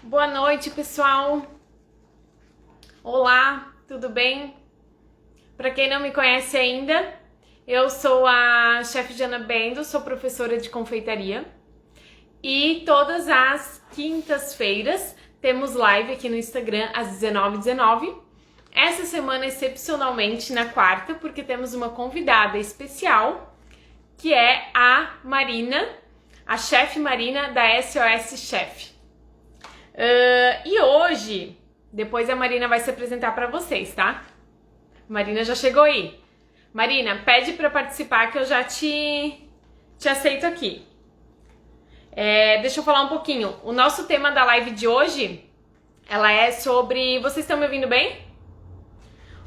Boa noite, pessoal. Olá, tudo bem? Para quem não me conhece ainda, eu sou a chefe Jana Bendo, sou professora de confeitaria e todas as quintas-feiras temos live aqui no Instagram às 19h19. Essa semana, excepcionalmente, na quarta, porque temos uma convidada especial, que é a Marina, a chefe Marina da SOS Chef. E hoje, depois a Marina vai se apresentar para vocês, tá? Marina já chegou aí. Marina, pede para participar que eu já te aceito aqui. Deixa eu falar um pouquinho. O nosso tema da live de hoje, ela é sobre... Vocês estão me ouvindo bem?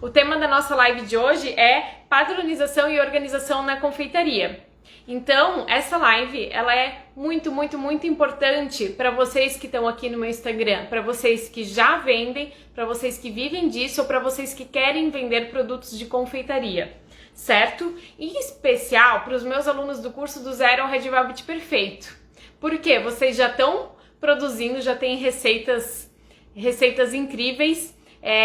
O tema da nossa live de hoje é padronização e organização na confeitaria. Então, essa live, ela é muito, muito, muito importante para vocês que estão aqui no meu Instagram, para vocês que já vendem, para vocês que vivem disso ou para vocês que querem vender produtos de confeitaria, certo? Em especial para os meus alunos do curso do Zero ao Red Velvet Perfeito. Porque vocês já estão produzindo, já têm receitas incríveis,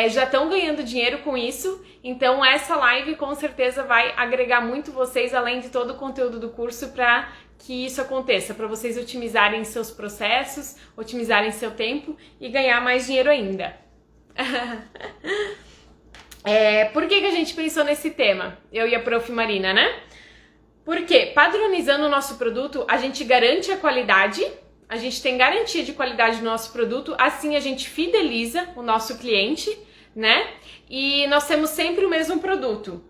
já estão ganhando dinheiro com isso, então essa live com certeza vai agregar muito vocês, além de todo o conteúdo do curso, para que isso aconteça, para vocês otimizarem seus processos, otimizarem seu tempo e ganhar mais dinheiro ainda. Por que a gente pensou nesse tema? Eu e a Prof. Marina, né? Porque padronizando o nosso produto, a gente garante a qualidade, a gente tem garantia de qualidade do nosso produto, assim a gente fideliza o nosso cliente, né? E nós temos sempre o mesmo produto.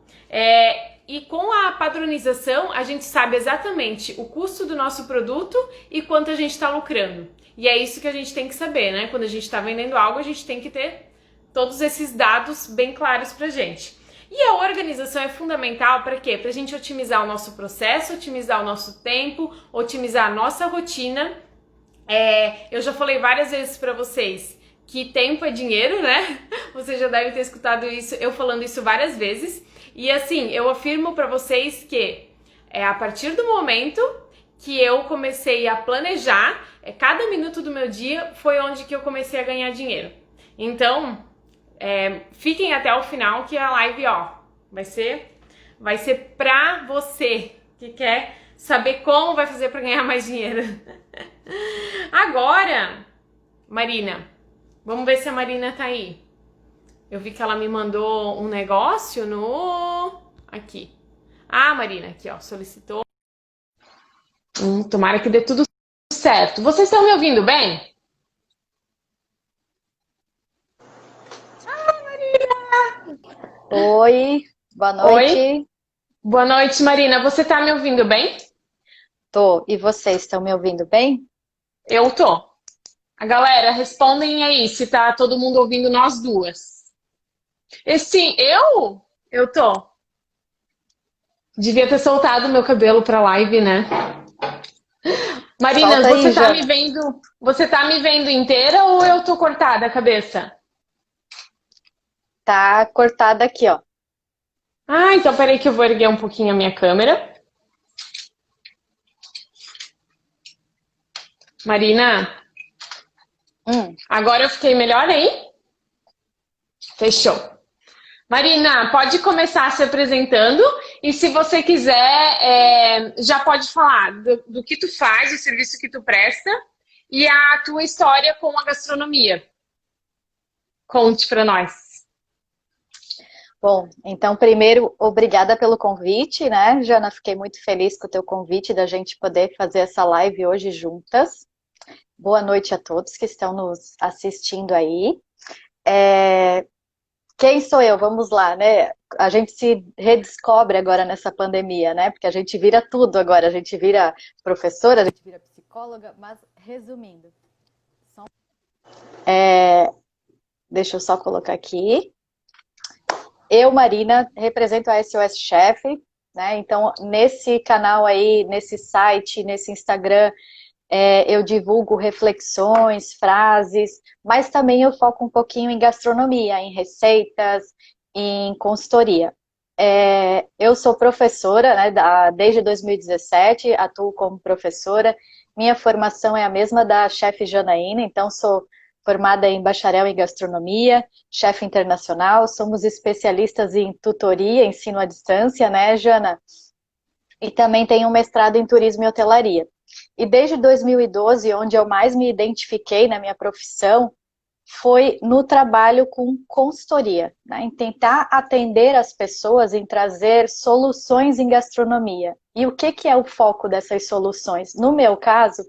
E com a padronização, a gente sabe exatamente o custo do nosso produto e quanto a gente está lucrando. E é isso que a gente tem que saber, né? Quando a gente está vendendo algo, a gente tem que ter todos esses dados bem claros pra gente. E a organização é fundamental para quê? Para a gente otimizar o nosso processo, otimizar o nosso tempo, otimizar a nossa rotina. Eu já falei várias vezes para vocês que tempo é dinheiro, né? Vocês já devem ter escutado isso, eu falando isso várias vezes. E assim, eu afirmo para vocês que a partir do momento que eu comecei a planejar, cada minuto do meu dia foi onde que eu comecei a ganhar dinheiro. Então, fiquem até o final que a live, vai ser pra você que quer saber como vai fazer para ganhar mais dinheiro. Agora, Marina, vamos ver se a Marina tá aí. Eu vi que ela me mandou um negócio no... Aqui. Ah, Marina, aqui, solicitou. Tomara que dê tudo certo. Vocês estão me ouvindo bem? Oi, boa noite. Oi. Boa noite, Marina. Você tá me ouvindo bem? Tô. E vocês estão me ouvindo bem? Eu tô. A galera, respondem aí se tá todo mundo ouvindo nós duas. Sim, eu tô. Devia ter soltado meu cabelo pra live, né? Marina, Solta aí, você tá me vendo inteira ou eu tô cortada a cabeça? Tá cortada aqui, ó. Ah, então peraí que eu vou erguer um pouquinho a minha câmera. Marina, agora eu fiquei melhor, hein? Fechou. Marina, pode começar se apresentando e se você quiser, já pode falar do que tu faz, o serviço que tu presta e a tua história com a gastronomia. Conte para nós. Bom, então primeiro, obrigada pelo convite, né, Jana? Fiquei muito feliz com o teu convite da gente poder fazer essa live hoje juntas. Boa noite a todos que estão nos assistindo aí. Quem sou eu? Vamos lá, né? A gente se redescobre agora nessa pandemia, né? Porque a gente vira tudo agora. A gente vira professora, a gente vira psicóloga, mas resumindo. Deixa eu só colocar aqui. Eu, Marina, represento a SOS Chef, né? Então, nesse canal aí, nesse site, nesse Instagram, eu divulgo reflexões, frases, mas também eu foco um pouquinho em gastronomia, em receitas, em consultoria. Eu sou professora, né, desde 2017, atuo como professora. Minha formação é a mesma da chefe Janaína, então sou formada em bacharel em gastronomia, chefe internacional, somos especialistas em tutoria, ensino à distância, né, Jana? E também tenho um mestrado em turismo e hotelaria. E desde 2012, onde eu mais me identifiquei na minha profissão, foi no trabalho com consultoria, né? Em tentar atender as pessoas, em trazer soluções em gastronomia. E o que é o foco dessas soluções? No meu caso,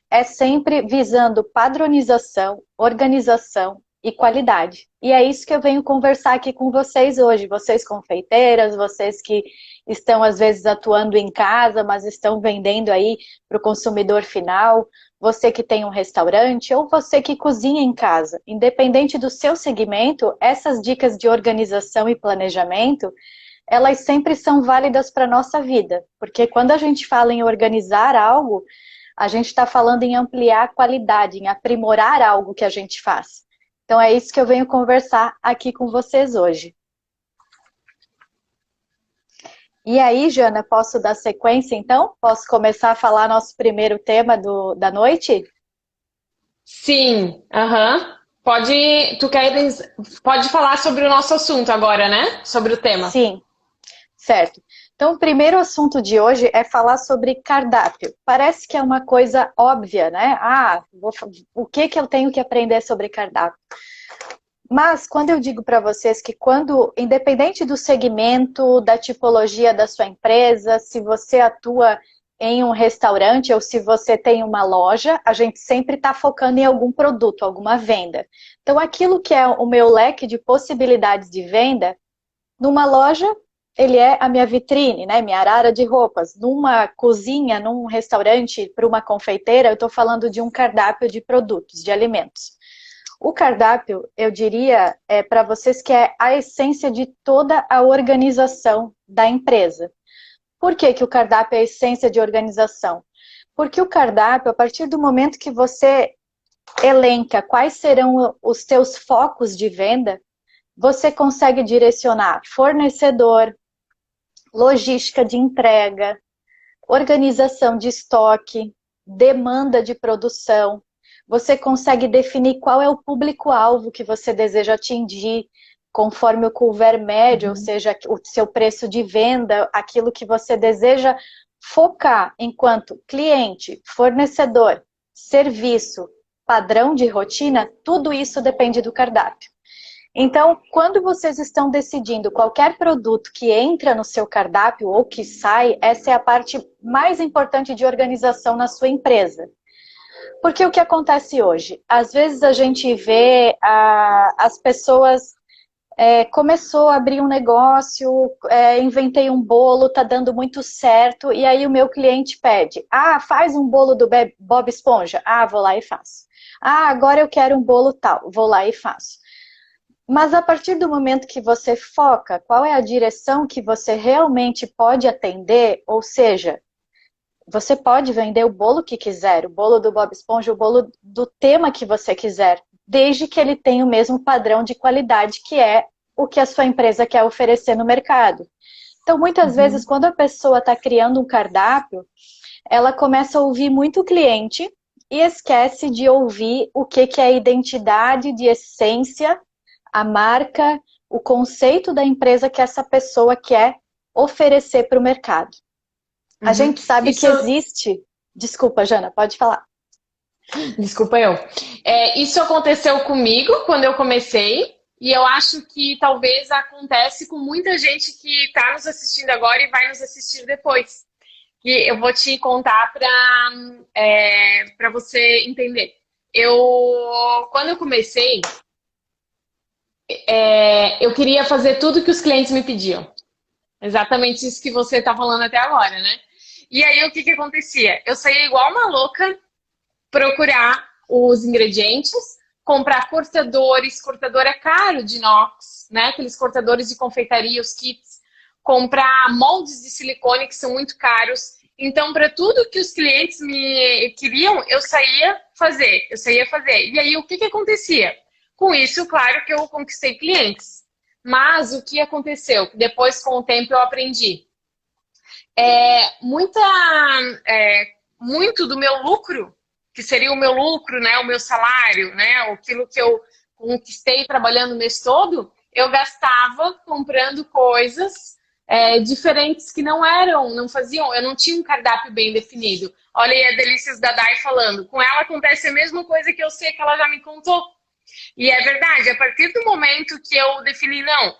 é sempre visando padronização, organização e qualidade. E é isso que eu venho conversar aqui com vocês hoje, vocês confeiteiras, vocês que estão às vezes atuando em casa, mas estão vendendo aí para o consumidor final, você que tem um restaurante ou você que cozinha em casa. Independente do seu segmento, essas dicas de organização e planejamento, elas sempre são válidas para a nossa vida, porque quando a gente fala em organizar algo, a gente está falando em ampliar a qualidade, em aprimorar algo que a gente faz. Então é isso que eu venho conversar aqui com vocês hoje. E aí, Jana, posso dar sequência então? Posso começar a falar nosso primeiro tema da noite? Sim, aham. Pode falar sobre o nosso assunto agora, né? Sobre o tema. Sim, certo. Então, o primeiro assunto de hoje é falar sobre cardápio. Parece que é uma coisa óbvia, né? O que eu tenho que aprender sobre cardápio? Mas quando eu digo para vocês que independente do segmento, da tipologia da sua empresa, se você atua em um restaurante ou se você tem uma loja, a gente sempre está focando em algum produto, alguma venda. Então, aquilo que é o meu leque de possibilidades de venda, numa loja, ele é a minha vitrine, né? Minha arara de roupas. Numa cozinha, num restaurante, para uma confeiteira, eu estou falando de um cardápio de produtos, de alimentos. O cardápio, eu diria, para vocês que é a essência de toda a organização da empresa. Por que o cardápio é a essência de organização? Porque o cardápio, a partir do momento que você elenca quais serão os seus focos de venda, você consegue direcionar fornecedor, logística de entrega, organização de estoque, demanda de produção. Você consegue definir qual é o público-alvo que você deseja atingir, conforme o couvert médio, ou seja, o seu preço de venda, aquilo que você deseja focar enquanto cliente, fornecedor, serviço, padrão de rotina, tudo isso depende do cardápio. Então, quando vocês estão decidindo qualquer produto que entra no seu cardápio ou que sai, essa é a parte mais importante de organização na sua empresa. Porque o que acontece hoje? Às vezes a gente vê as pessoas, começou a abrir um negócio, inventei um bolo, tá dando muito certo, e aí o meu cliente pede, faz um bolo do Bob Esponja. Vou lá e faço. Agora eu quero um bolo tal, vou lá e faço. Mas a partir do momento que você foca, qual é a direção que você realmente pode atender, ou seja, você pode vender o bolo que quiser, o bolo do Bob Esponja, o bolo do tema que você quiser, desde que ele tenha o mesmo padrão de qualidade que é o que a sua empresa quer oferecer no mercado. Então, muitas vezes, quando a pessoa está criando um cardápio, ela começa a ouvir muito o cliente e esquece de ouvir o que é a identidade de essência, a marca, o conceito da empresa que essa pessoa quer oferecer para o mercado. A gente sabe que existe... Desculpa, Jana, pode falar. Desculpa eu. Isso aconteceu comigo quando eu comecei, e eu acho que talvez acontece com muita gente que está nos assistindo agora e vai nos assistir depois. E eu vou te contar para você entender. Quando eu comecei, eu queria fazer tudo que os clientes me pediam. Exatamente isso que você está falando até agora, né? E aí, o que acontecia? Eu saía igual uma louca procurar os ingredientes, comprar cortadores. Cortador é caro de inox, né? Aqueles cortadores de confeitaria, os kits. Comprar moldes de silicone, que são muito caros. Então, para tudo que os clientes me queriam, eu saía fazer. E aí, o que acontecia? Com isso, claro que eu conquistei clientes. Mas o que aconteceu? Depois, com o tempo, eu aprendi. Muito do meu lucro que seria o meu lucro, né, o meu salário, né, aquilo que eu conquistei trabalhando o mês todo, eu gastava comprando coisas diferentes que não faziam, eu não tinha um cardápio bem definido. Olha aí a Delícias da Dai falando, com ela acontece a mesma coisa que eu sei que ela já me contou. E é verdade, a partir do momento que eu defini, não,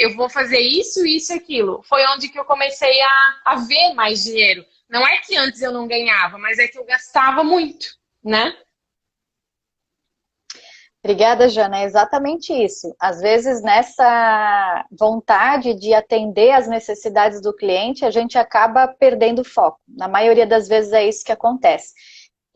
eu vou fazer isso, isso e aquilo, foi onde que eu comecei a ver mais dinheiro. Não é que antes eu não ganhava, mas é que eu gastava muito, né? Obrigada, Jana. É exatamente isso. Às vezes, nessa vontade de atender às necessidades do cliente, a gente acaba perdendo o foco. Na maioria das vezes é isso que acontece.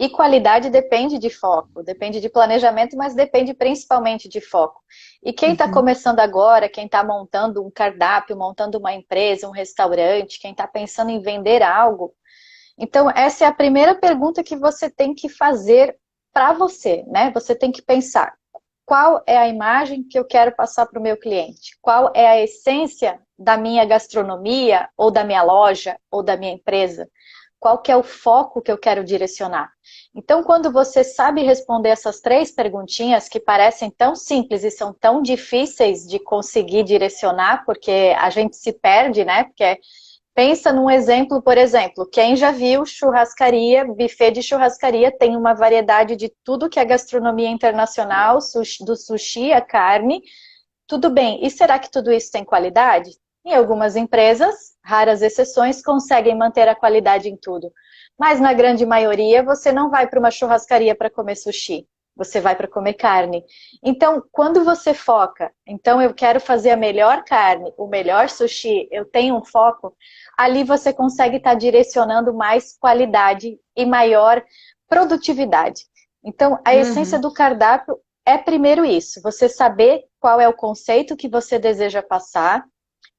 E qualidade depende de foco, depende de planejamento, mas depende principalmente de foco. E quem está começando agora, quem está montando um cardápio, montando uma empresa, um restaurante, quem está pensando em vender algo, então essa é a primeira pergunta que você tem que fazer para você, né? Você tem que pensar, qual é a imagem que eu quero passar para o meu cliente? Qual é a essência da minha gastronomia, ou da minha loja, ou da minha empresa? Qual que é o foco que eu quero direcionar? Então, quando você sabe responder essas 3 perguntinhas, que parecem tão simples e são tão difíceis de conseguir direcionar, porque a gente se perde, né? Porque pensa num exemplo, por exemplo, quem já viu churrascaria, buffet de churrascaria, tem uma variedade de tudo que é gastronomia internacional, do sushi à carne, tudo bem. E será que tudo isso tem qualidade? Em algumas empresas, raras exceções, conseguem manter a qualidade em tudo. Mas na grande maioria, você não vai para uma churrascaria para comer sushi. Você vai para comer carne. Então, quando você foca, então eu quero fazer a melhor carne, o melhor sushi, eu tenho um foco, ali você consegue estar direcionando mais qualidade e maior produtividade. Então, a essência do cardápio é primeiro isso, você saber qual é o conceito que você deseja passar,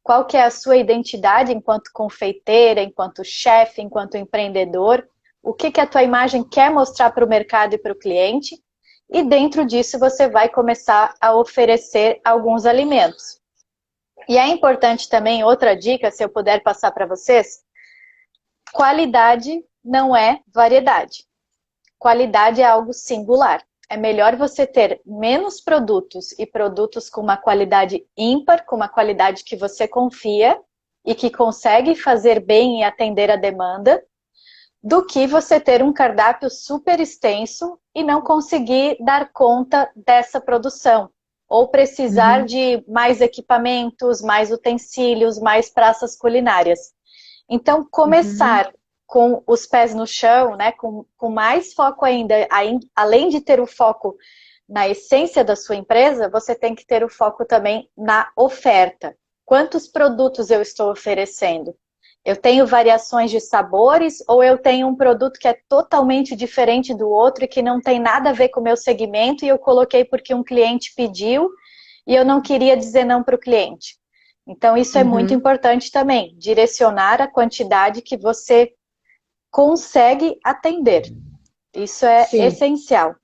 qual que é a sua identidade enquanto confeiteira, enquanto chefe, enquanto empreendedor, o que que a tua imagem quer mostrar para o mercado e para o cliente, e dentro disso você vai começar a oferecer alguns alimentos. E é importante também, outra dica, se eu puder passar para vocês, qualidade não é variedade. Qualidade é algo singular. É melhor você ter menos produtos e produtos com uma qualidade ímpar, com uma qualidade que você confia e que consegue fazer bem e atender a demanda, do que você ter um cardápio super extenso e não conseguir dar conta dessa produção. Ou precisar de mais equipamentos, mais utensílios, mais praças culinárias. Então, começar com os pés no chão, né, com mais foco ainda, além de ter o foco na essência da sua empresa, você tem que ter o foco também na oferta. Quantos produtos eu estou oferecendo? Eu tenho variações de sabores ou eu tenho um produto que é totalmente diferente do outro e que não tem nada a ver com o meu segmento e eu coloquei porque um cliente pediu e eu não queria dizer não para o cliente. Então, isso é muito importante também, direcionar a quantidade que você consegue atender. Isso é essencial.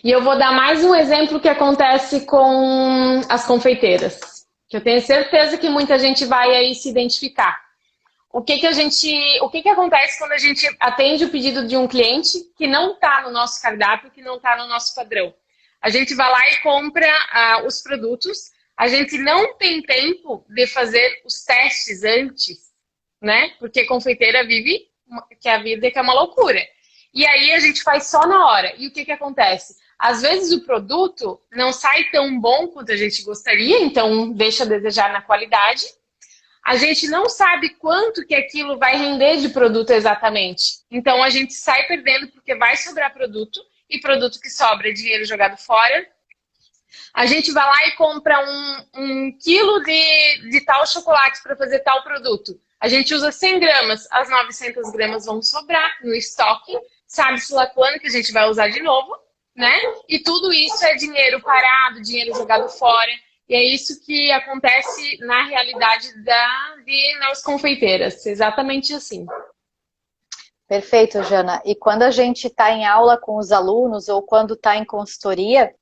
E eu vou dar mais um exemplo que acontece com as confeiteiras, que eu tenho certeza que muita gente vai aí se identificar. O que que acontece quando a gente atende o pedido de um cliente que não está no nosso cardápio, que não está no nosso padrão? A gente vai lá e compra os produtos, a gente não tem tempo de fazer os testes antes, né? Porque confeiteira vive, que a vida é uma loucura. E aí a gente faz só na hora. E o que acontece? Às vezes o produto não sai tão bom quanto a gente gostaria, então deixa a desejar na qualidade. A gente não sabe quanto que aquilo vai render de produto exatamente. Então a gente sai perdendo porque vai sobrar produto, e produto que sobra é dinheiro jogado fora. A gente vai lá e compra um quilo de tal chocolate para fazer tal produto. A gente usa 100 gramas, as 900 gramas vão sobrar no estoque, sabe-se lá quando que a gente vai usar de novo, né? E tudo isso é dinheiro parado, dinheiro jogado fora. E é isso que acontece na realidade nas confeiteiras, exatamente assim. Perfeito, Jana. E quando a gente está em aula com os alunos ou quando está em consultoria,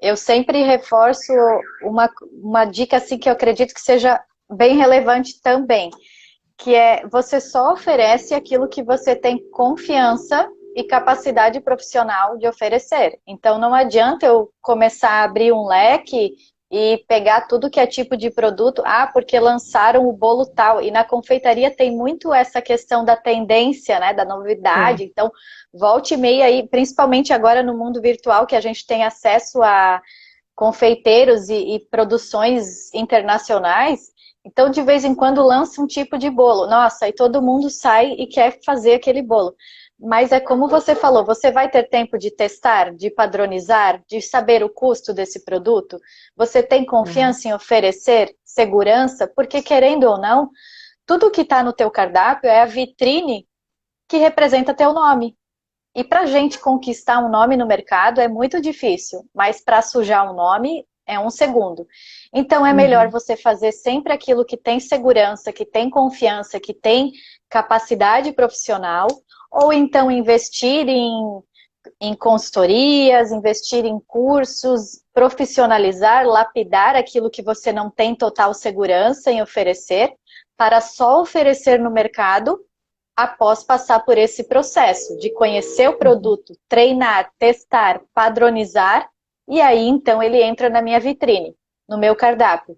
eu sempre reforço uma dica assim que eu acredito que seja bem relevante também, que é você só oferece aquilo que você tem confiança e capacidade profissional de oferecer. Então, não adianta eu começar a abrir um leque e pegar tudo que é tipo de produto, porque lançaram o bolo tal. E na confeitaria tem muito essa questão da tendência, né, da novidade. Então, volte e meia aí, principalmente agora no mundo virtual, que a gente tem acesso a confeiteiros e produções internacionais. Então, de vez em quando lança um tipo de bolo. Nossa, e todo mundo sai e quer fazer aquele bolo. Mas é como você falou, você vai ter tempo de testar, de padronizar, de saber o custo desse produto? Você tem confiança em oferecer segurança? Porque, querendo ou não, tudo que está no teu cardápio é a vitrine que representa teu nome. E para a gente conquistar um nome no mercado é muito difícil, mas para sujar um nome é um segundo. Então é melhor você fazer sempre aquilo que tem segurança, que tem confiança, que tem capacidade profissional, ou então investir em consultorias, investir em cursos, profissionalizar, lapidar aquilo que você não tem total segurança em oferecer, para só oferecer no mercado após passar por esse processo de conhecer o produto, treinar, testar, padronizar, e aí então ele entra na minha vitrine, no meu cardápio.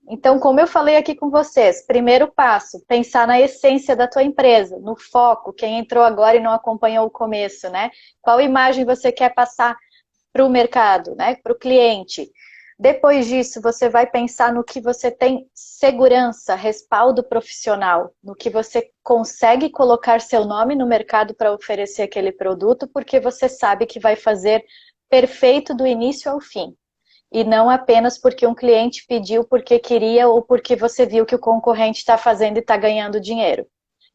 Então, como eu falei aqui com vocês, primeiro passo, pensar na essência da tua empresa, no foco, quem entrou agora e não acompanhou o começo, né? Qual imagem você quer passar para o mercado, né? Para o cliente. Depois disso, você vai pensar no que você tem segurança, respaldo profissional, no que você consegue colocar seu nome no mercado para oferecer aquele produto, porque você sabe que vai fazer perfeito do início ao fim. E não apenas porque um cliente pediu, porque queria ou porque você viu que o concorrente está fazendo e está ganhando dinheiro.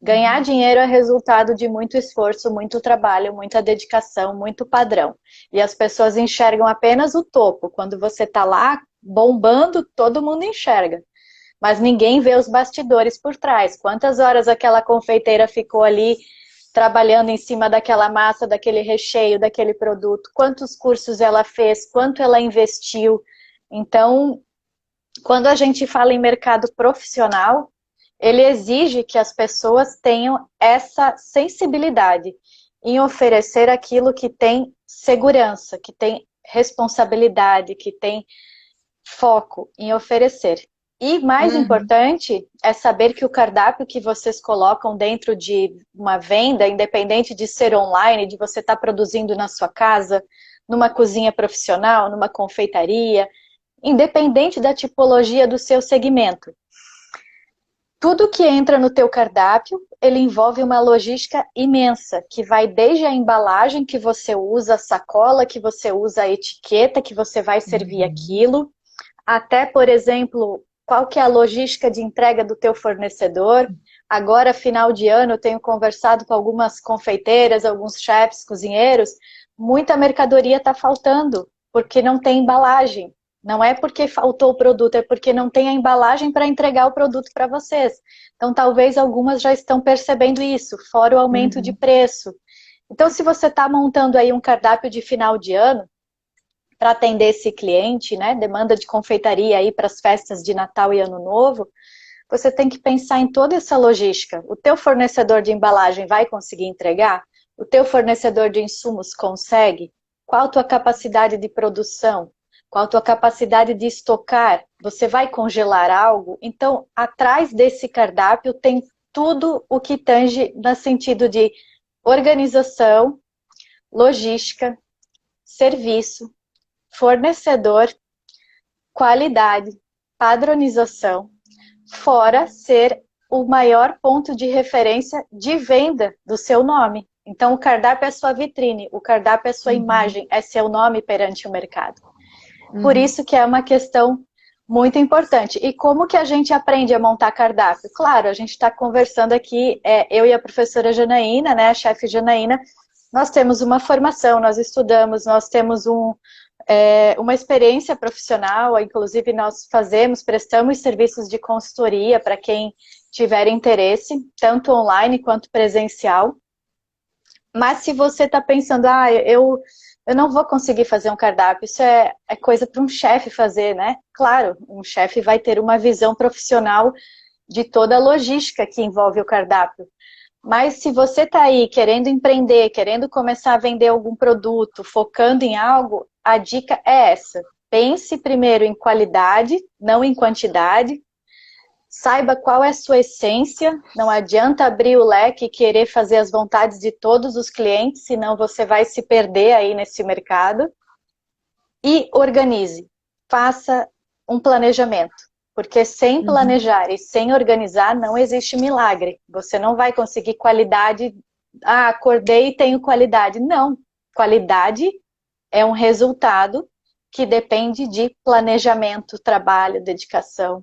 Ganhar dinheiro é resultado de muito esforço, muito trabalho, muita dedicação, muito padrão. E as pessoas enxergam apenas o topo. Quando você está lá bombando, todo mundo enxerga. Mas ninguém vê os bastidores por trás. Quantas horas aquela confeiteira ficou ali trabalhando em cima daquela massa, daquele recheio, daquele produto? Quantos cursos ela fez? Quanto ela investiu? Então, quando a gente fala em mercado profissional, ele exige que as pessoas tenham essa sensibilidade em oferecer aquilo que tem segurança, que tem responsabilidade, que tem foco em oferecer. E mais importante é saber que o cardápio que vocês colocam dentro de uma venda, independente de ser online, de você estar produzindo na sua casa, numa cozinha profissional, numa confeitaria, independente da tipologia do seu segmento. Tudo que entra no teu cardápio, ele envolve uma logística imensa, que vai desde a embalagem que você usa, a sacola que você usa, a etiqueta que você vai servir aquilo, até, por exemplo, qual que é a logística de entrega do teu fornecedor. Agora, final de ano, eu tenho conversado com algumas confeiteiras, alguns chefes, cozinheiros, muita mercadoria está faltando, porque não tem embalagem. Não é porque faltou o produto, é porque não tem a embalagem para entregar o produto para vocês. Então, talvez algumas já estão percebendo isso, fora o aumento de preço. Então, se você está montando aí um cardápio de final de ano, para atender esse cliente, né, demanda de confeitaria aí para as festas de Natal e Ano Novo, você tem que pensar em toda essa logística. O teu fornecedor de embalagem vai conseguir entregar? O teu fornecedor de insumos consegue? Qual a tua capacidade de produção? Qual a tua capacidade de estocar? Você vai congelar algo? Então, atrás desse cardápio tem tudo o que tange no sentido de organização, logística, serviço, fornecedor, qualidade, padronização, fora ser o maior ponto de referência de venda do seu nome. Então, o cardápio é sua vitrine, o cardápio é sua imagem, é seu nome perante o mercado. Por isso que é uma questão muito importante. E como que a gente aprende a montar cardápio? Claro, a gente está conversando aqui, eu e a professora Janaína, né, a chefe Janaína, nós temos uma formação, nós estudamos, nós temos uma experiência profissional, inclusive nós prestamos serviços de consultoria para quem tiver interesse, tanto online quanto presencial. Mas se você está pensando, eu não vou conseguir fazer um cardápio, isso é coisa para um chefe fazer, né? Claro, um chefe vai ter uma visão profissional de toda a logística que envolve o cardápio. Mas se você está aí querendo empreender, querendo começar a vender algum produto, focando em algo, a dica é essa. Pense primeiro em qualidade, não em quantidade. Saiba qual é a sua essência. Não adianta abrir o leque e querer fazer as vontades de todos os clientes, senão você vai se perder aí nesse mercado. E organize. Faça um planejamento. Porque sem planejar e sem organizar não existe milagre. Você não vai conseguir qualidade. Ah, acordei e tenho qualidade. Não. Qualidade é um resultado que depende de planejamento, trabalho, dedicação.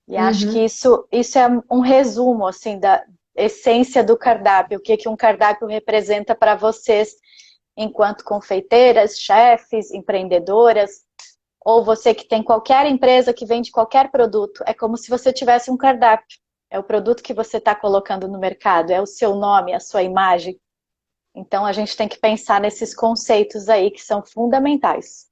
E acho que isso é um resumo assim, da essência do cardápio. O que um cardápio representa para vocês enquanto confeiteiras, chefes, empreendedoras, ou você que tem qualquer empresa que vende qualquer produto. É como se você tivesse um cardápio. É o produto que você está colocando no mercado, é o seu nome, a sua imagem. Então a gente tem que pensar nesses conceitos aí que são fundamentais.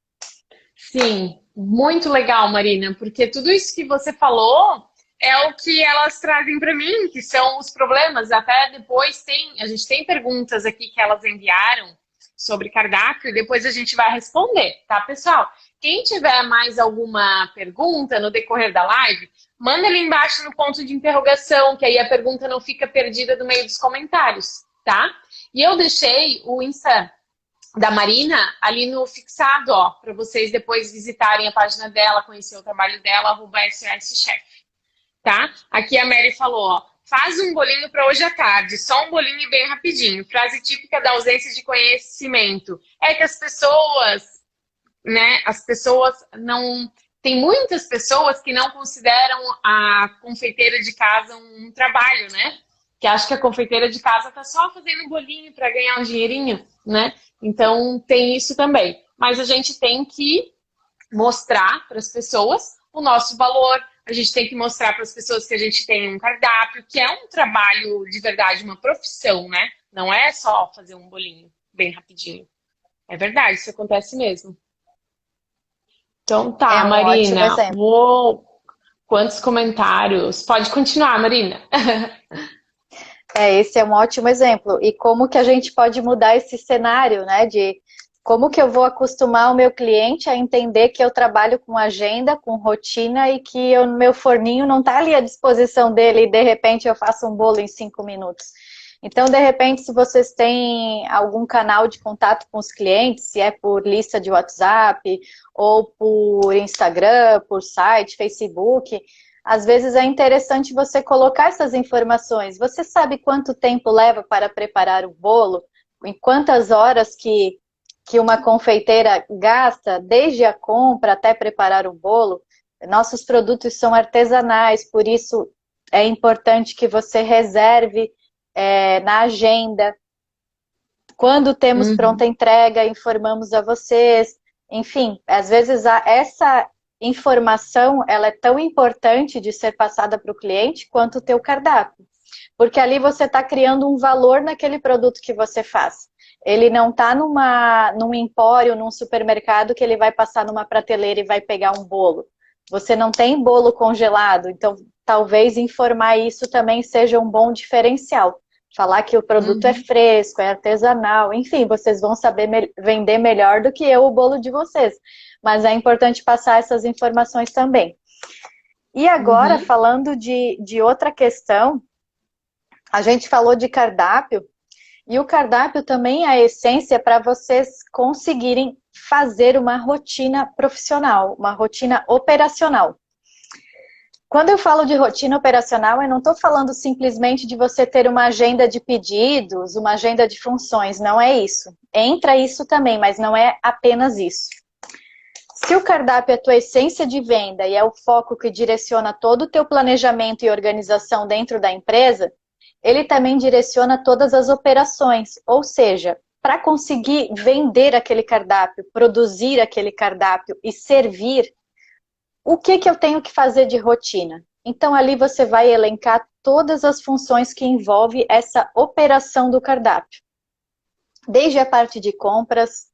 Sim, muito legal, Marina, porque tudo isso que você falou é o que elas trazem para mim, que são os problemas. Até depois a gente tem perguntas aqui que elas enviaram sobre cardápio e depois a gente vai responder, tá, pessoal? Quem tiver mais alguma pergunta no decorrer da live, manda ali embaixo no ponto de interrogação, que aí a pergunta não fica perdida no meio dos comentários, tá? E eu deixei o Insta da Marina ali no fixado, ó, para vocês depois visitarem a página dela, conhecer o trabalho dela, @SOSchef, tá? Aqui a Mary falou, ó, faz um bolinho para hoje à tarde, só um bolinho bem rapidinho. Frase típica da ausência de conhecimento. É que as pessoas, né, não... Tem muitas pessoas que não consideram a confeiteira de casa um trabalho, né? Que acham que a confeiteira de casa tá só fazendo bolinho para ganhar um dinheirinho, né? Então, tem isso também. Mas a gente tem que mostrar para as pessoas o nosso valor, a gente tem que mostrar para as pessoas que a gente tem um cardápio, que é um trabalho de verdade, uma profissão, né? Não é só fazer um bolinho bem rapidinho. É verdade, isso acontece mesmo. Então tá, É um ótimo Marina. exemplo. Uou, quantos comentários. Pode continuar, Marina. Esse é um ótimo exemplo. E como que a gente pode mudar esse cenário, né? De como que eu vou acostumar o meu cliente a entender que eu trabalho com agenda, com rotina e que o meu forninho não está ali à disposição dele e de repente eu faço um bolo em 5 minutos. Então, de repente, se vocês têm algum canal de contato com os clientes, se é por lista de WhatsApp ou por Instagram, por site, Facebook, às vezes é interessante você colocar essas informações. Você sabe quanto tempo leva para preparar o bolo? Em quantas horas que uma confeiteira gasta, desde a compra até preparar o bolo? Nossos produtos são artesanais, por isso é importante que você reserve na agenda. Quando temos pronta entrega, informamos a vocês. Enfim, às vezes essa informação ela é tão importante de ser passada para o cliente quanto o teu cardápio. Porque ali você está criando um valor naquele produto que você faz. Ele não está num empório, num supermercado que ele vai passar numa prateleira e vai pegar um bolo. Você não tem bolo congelado, então talvez informar isso também seja um bom diferencial. Falar que o produto é fresco, é artesanal, enfim, vocês vão saber vender melhor do que eu o bolo de vocês. Mas é importante passar essas informações também. E agora, falando de outra questão, a gente falou de cardápio, e o cardápio também é a essência para vocês conseguirem fazer uma rotina profissional, uma rotina operacional. Quando eu falo de rotina operacional, eu não estou falando simplesmente de você ter uma agenda de pedidos, uma agenda de funções, não é isso. Entra isso também, mas não é apenas isso. Se o cardápio é a tua essência de venda e é o foco que direciona todo o teu planejamento e organização dentro da empresa, ele também direciona todas as operações, ou seja, para conseguir vender aquele cardápio, produzir aquele cardápio e servir, o que eu tenho que fazer de rotina? Então, ali você vai elencar todas as funções que envolvem essa operação do cardápio. Desde a parte de compras,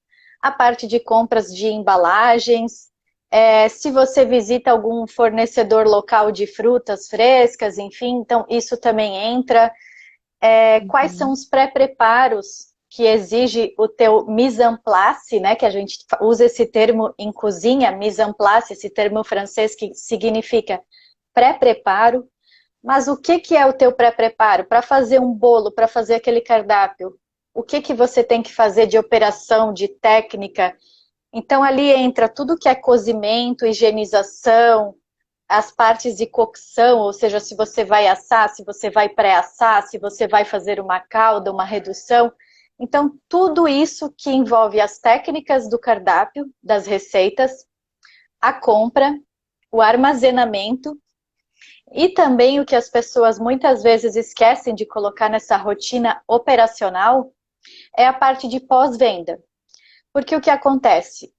a parte de compras de embalagens, se você visita algum fornecedor local de frutas frescas, enfim, então isso também entra. quais são os pré-preparos que exige o teu mise en place, né? Que a gente usa esse termo em cozinha, mise en place, esse termo francês que significa pré-preparo. Mas o que é o teu pré-preparo? Para fazer um bolo, para fazer aquele cardápio, o que você tem que fazer de operação, de técnica? Então ali entra tudo que é cozimento, higienização, as partes de cocção, ou seja, se você vai assar, se você vai pré-assar, se você vai fazer uma calda, uma redução. Então, tudo isso que envolve as técnicas do cardápio, das receitas, a compra, o armazenamento e também o que as pessoas muitas vezes esquecem de colocar nessa rotina operacional é a parte de pós-venda. Porque o que acontece?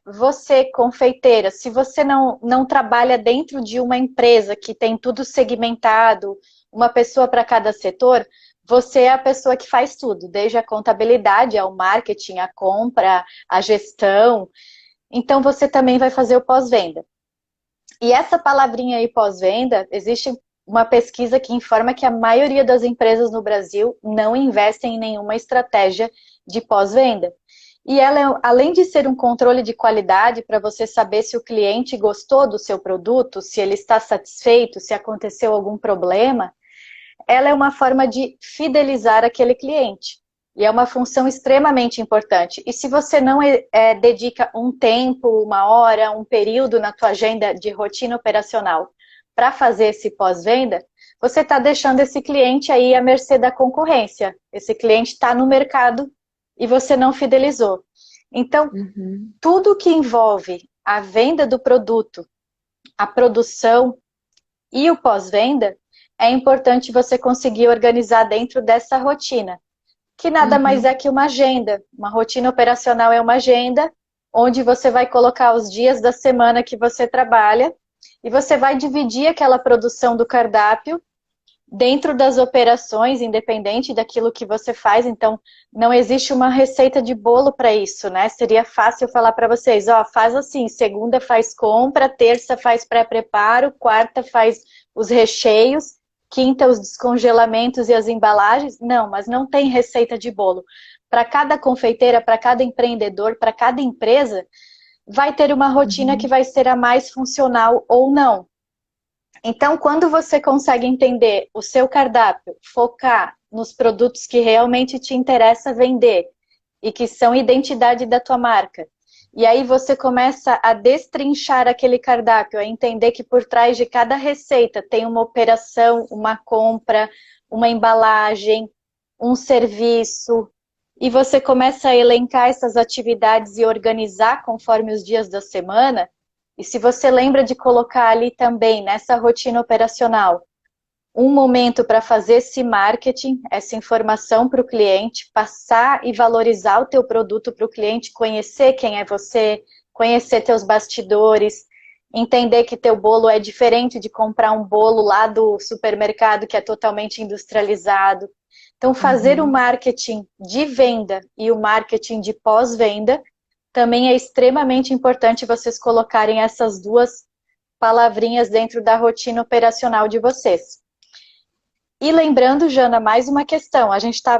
Você, confeiteira, se você não trabalha dentro de uma empresa que tem tudo segmentado, uma pessoa para cada setor, você é a pessoa que faz tudo, desde a contabilidade, ao marketing, a compra, a gestão. Então, você também vai fazer o pós-venda. E essa palavrinha aí, pós-venda, existe uma pesquisa que informa que a maioria das empresas no Brasil não investem em nenhuma estratégia de pós-venda. E ela, além de ser um controle de qualidade para você saber se o cliente gostou do seu produto, se ele está satisfeito, se aconteceu algum problema, ela é uma forma de fidelizar aquele cliente. E é uma função extremamente importante. E se você não dedica um tempo, uma hora, um período na tua agenda de rotina operacional para fazer esse pós-venda, você está deixando esse cliente aí à mercê da concorrência. Esse cliente está no mercado e você não fidelizou. Então, tudo que envolve a venda do produto, a produção e o pós-venda, é importante você conseguir organizar dentro dessa rotina, que nada mais é que uma agenda. Uma rotina operacional é uma agenda, onde você vai colocar os dias da semana que você trabalha, e você vai dividir aquela produção do cardápio dentro das operações, independente daquilo que você faz. Então, não existe uma receita de bolo para isso, né? Seria fácil falar para vocês, ó, faz assim, segunda faz compra, terça faz pré-preparo, quarta faz os recheios, quinta os descongelamentos e as embalagens. Não, mas não tem receita de bolo. Para cada confeiteira, para cada empreendedor, para cada empresa, vai ter uma rotina que vai ser a mais funcional ou não. Então, quando você consegue entender o seu cardápio, focar nos produtos que realmente te interessa vender e que são identidade da tua marca, e aí você começa a destrinchar aquele cardápio, a entender que por trás de cada receita tem uma operação, uma compra, uma embalagem, um serviço, e você começa a elencar essas atividades e organizar conforme os dias da semana. E se você lembra de colocar ali também, nessa rotina operacional, um momento para fazer esse marketing, essa informação para o cliente, passar e valorizar o teu produto para o cliente, conhecer quem é você, conhecer teus bastidores, entender que teu bolo é diferente de comprar um bolo lá do supermercado que é totalmente industrializado. Então, fazer o marketing de venda e o marketing de pós-venda também é extremamente importante vocês colocarem essas duas palavrinhas dentro da rotina operacional de vocês. E lembrando, Jana, mais uma questão.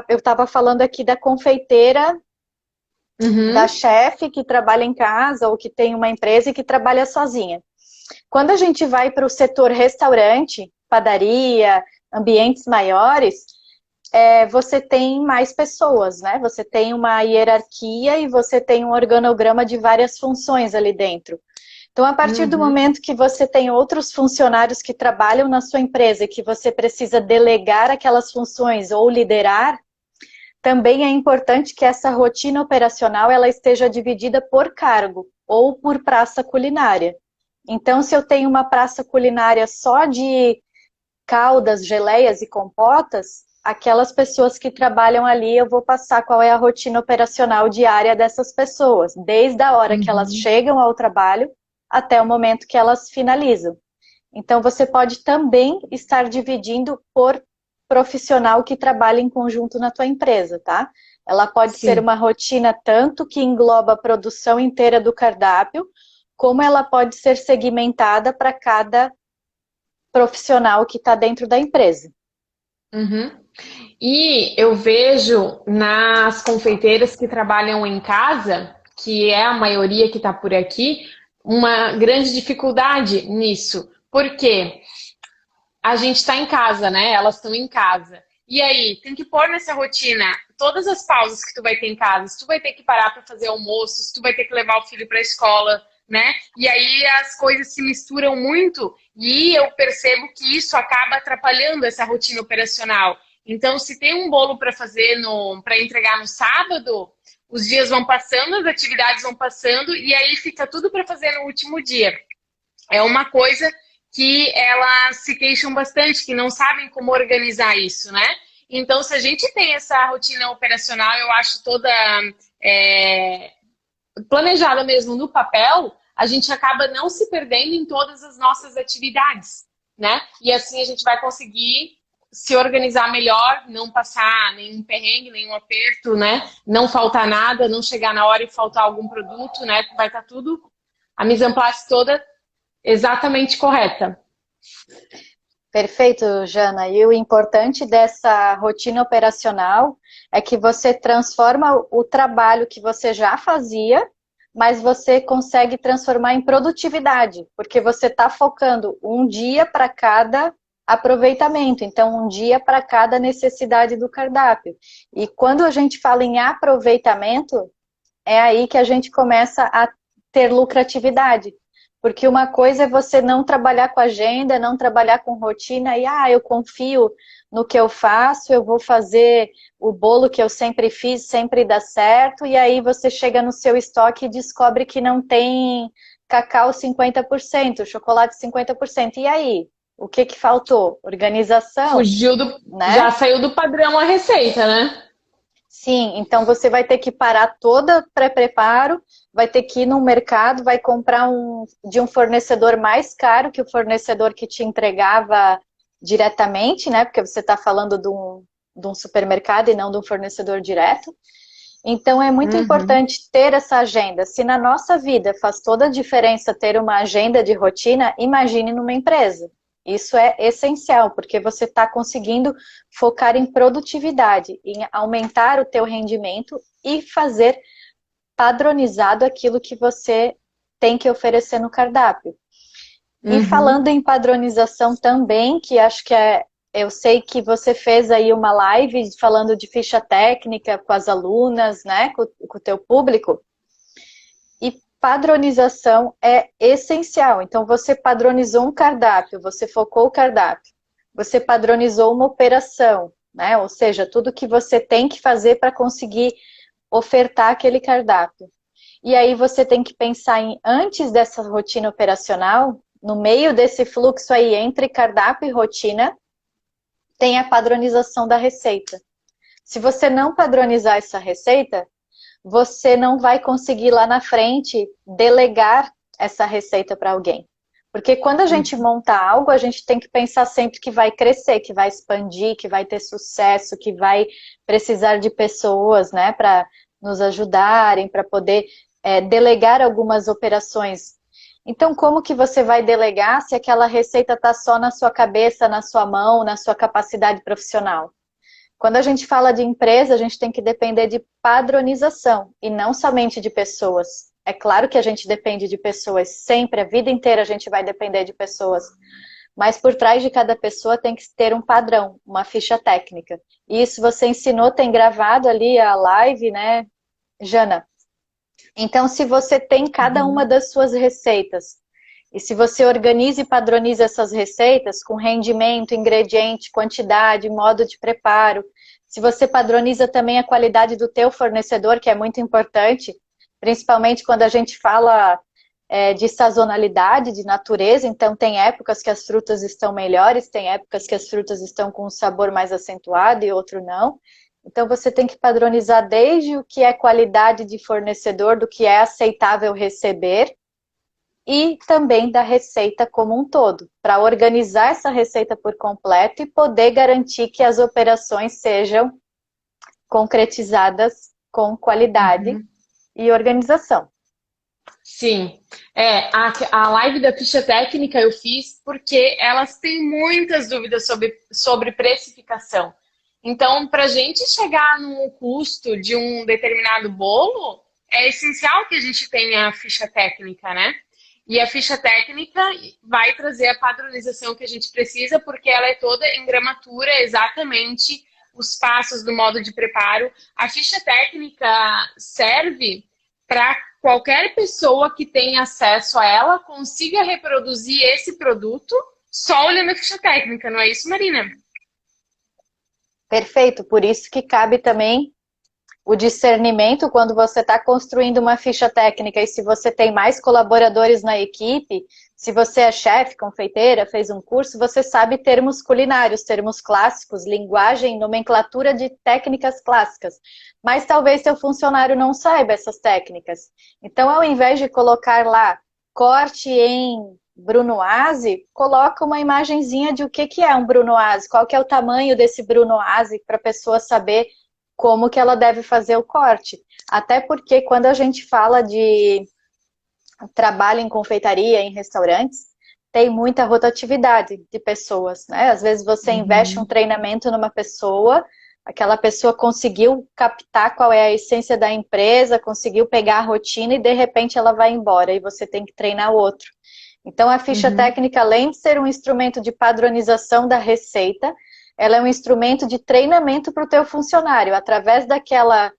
Eu estava falando aqui da confeiteira, da chefe que trabalha em casa ou que tem uma empresa e que trabalha sozinha. Quando a gente vai para o setor restaurante, padaria, ambientes maiores, você tem mais pessoas, né? Você tem uma hierarquia e você tem um organograma de várias funções ali dentro. Então, a partir do momento que você tem outros funcionários que trabalham na sua empresa e que você precisa delegar aquelas funções ou liderar, também é importante que essa rotina operacional ela esteja dividida por cargo ou por praça culinária. Então, se eu tenho uma praça culinária só de caldas, geleias e compotas, aquelas pessoas que trabalham ali, eu vou passar qual é a rotina operacional diária dessas pessoas, desde a hora que elas chegam ao trabalho até o momento que elas finalizam. Então, você pode também estar dividindo por profissional que trabalha em conjunto na tua empresa, tá? Ela pode ser uma rotina tanto que engloba a produção inteira do cardápio, como ela pode ser segmentada para cada profissional que está dentro da empresa. E eu vejo nas confeiteiras que trabalham em casa, que é a maioria que está por aqui, uma grande dificuldade nisso. Por quê? A gente está em casa, né? Elas estão em casa. E aí, tem que pôr nessa rotina todas as pausas que tu vai ter em casa. Se tu vai ter que parar para fazer almoço, se tu vai ter que levar o filho para a escola, né? E aí as coisas se misturam muito e eu percebo que isso acaba atrapalhando essa rotina operacional. Então, se tem um bolo para fazer para entregar no sábado, os dias vão passando, as atividades vão passando e aí fica tudo para fazer no último dia. É uma coisa que elas se queixam bastante, que não sabem como organizar isso, né? Então, se a gente tem essa rotina operacional, eu acho toda é, planejada mesmo no papel, a gente acaba não se perdendo em todas as nossas atividades, né? E assim a gente vai conseguir se organizar melhor, não passar nenhum perrengue, nenhum aperto, né? Não faltar nada, não chegar na hora e faltar algum produto, né? Vai estar tudo, a mise en place toda exatamente correta. Perfeito, Jana. E o importante dessa rotina operacional é que você transforma o trabalho que você já fazia, mas você consegue transformar em produtividade, porque você está focando um dia para cada aproveitamento, então um dia para cada necessidade do cardápio. E quando a gente fala em aproveitamento, é aí que a gente começa a ter lucratividade. Porque uma coisa é você não trabalhar com agenda, não trabalhar com rotina, e eu confio no que eu faço, eu vou fazer o bolo que eu sempre fiz, sempre dá certo, e aí você chega no seu estoque e descobre que não tem cacau 50%, chocolate 50%. E aí? O que que faltou? Organização, Fugiu do. Já né? saiu do padrão a receita, né? Sim, então você vai ter que parar toda pré-preparo, vai ter que ir no mercado, vai comprar de um fornecedor mais caro que o fornecedor que te entregava diretamente, né? Porque você está falando de um supermercado e não de um fornecedor direto. Então é muito Uhum. importante ter essa agenda. Se na nossa vida faz toda a diferença ter uma agenda de rotina, imagine numa empresa. Isso é essencial, porque você está conseguindo focar em produtividade, em aumentar o teu rendimento e fazer padronizado aquilo que você tem que oferecer no cardápio. E Uhum. falando em padronização também, que acho que eu sei que você fez aí uma live falando de ficha técnica com as alunas, né, com o teu público. E padronização é essencial. Então, você padronizou um cardápio, você focou o cardápio, você padronizou uma operação, né? Ou seja, tudo que você tem que fazer para conseguir ofertar aquele cardápio. E aí você tem que pensar em, antes dessa rotina operacional, no meio desse fluxo aí entre cardápio e rotina, tem a padronização da receita. Se você não padronizar essa receita, você não vai conseguir lá na frente delegar essa receita para alguém. Porque quando a gente monta algo, a gente tem que pensar sempre que vai crescer, que vai expandir, que vai ter sucesso, que vai precisar de pessoas, né, para nos ajudarem, para poder delegar algumas operações. Então, como que você vai delegar se aquela receita está só na sua cabeça, na sua mão, na sua capacidade profissional? Quando a gente fala de empresa, a gente tem que depender de padronização e não somente de pessoas. É claro que a gente depende de pessoas sempre, a vida inteira a gente vai depender de pessoas. Mas por trás de cada pessoa tem que ter um padrão, uma ficha técnica. E isso você ensinou, tem gravado ali a live, né, Jana? Então, se você tem cada uma Uhum. das suas receitas, e se você organiza e padroniza essas receitas com rendimento, ingrediente, quantidade, modo de preparo, se você padroniza também a qualidade do teu fornecedor, que é muito importante, principalmente quando a gente fala de sazonalidade, de natureza, então tem épocas que as frutas estão melhores, tem épocas que as frutas estão com um sabor mais acentuado e outro não. Então você tem que padronizar desde o que é qualidade de fornecedor, do que é aceitável receber, e também da receita como um todo, para organizar essa receita por completo e poder garantir que as operações sejam concretizadas com qualidade Uhum. e organização. Sim, a live da ficha técnica eu fiz porque elas têm muitas dúvidas sobre precificação. Então, para a gente chegar no custo de um determinado bolo, é essencial que a gente tenha a ficha técnica, né? E a ficha técnica vai trazer a padronização que a gente precisa, porque ela é toda em gramatura, exatamente os passos do modo de preparo. A ficha técnica serve para qualquer pessoa que tenha acesso a ela consiga reproduzir esse produto só olhando a ficha técnica, não é isso, Marina? Perfeito, por isso que cabe também o discernimento quando você está construindo uma ficha técnica e se você tem mais colaboradores na equipe, se você é chefe, confeiteira, fez um curso, você sabe termos culinários, termos clássicos, linguagem, nomenclatura de técnicas clássicas. Mas talvez seu funcionário não saiba essas técnicas. Então, ao invés de colocar lá corte em Brunoise, coloca uma imagenzinha de o que é um Brunoise, qual que é o tamanho desse Brunoise para a pessoa saber como que ela deve fazer o corte. Até porque quando a gente fala de trabalho em confeitaria, em restaurantes, tem muita rotatividade de pessoas, né? Às vezes você investe um treinamento numa pessoa, aquela pessoa conseguiu captar qual é a essência da empresa, conseguiu pegar a rotina e de repente ela vai embora e você tem que treinar o outro. Então a ficha técnica, além de ser um instrumento de padronização da receita, ela é um instrumento de treinamento para o teu funcionário, através daquela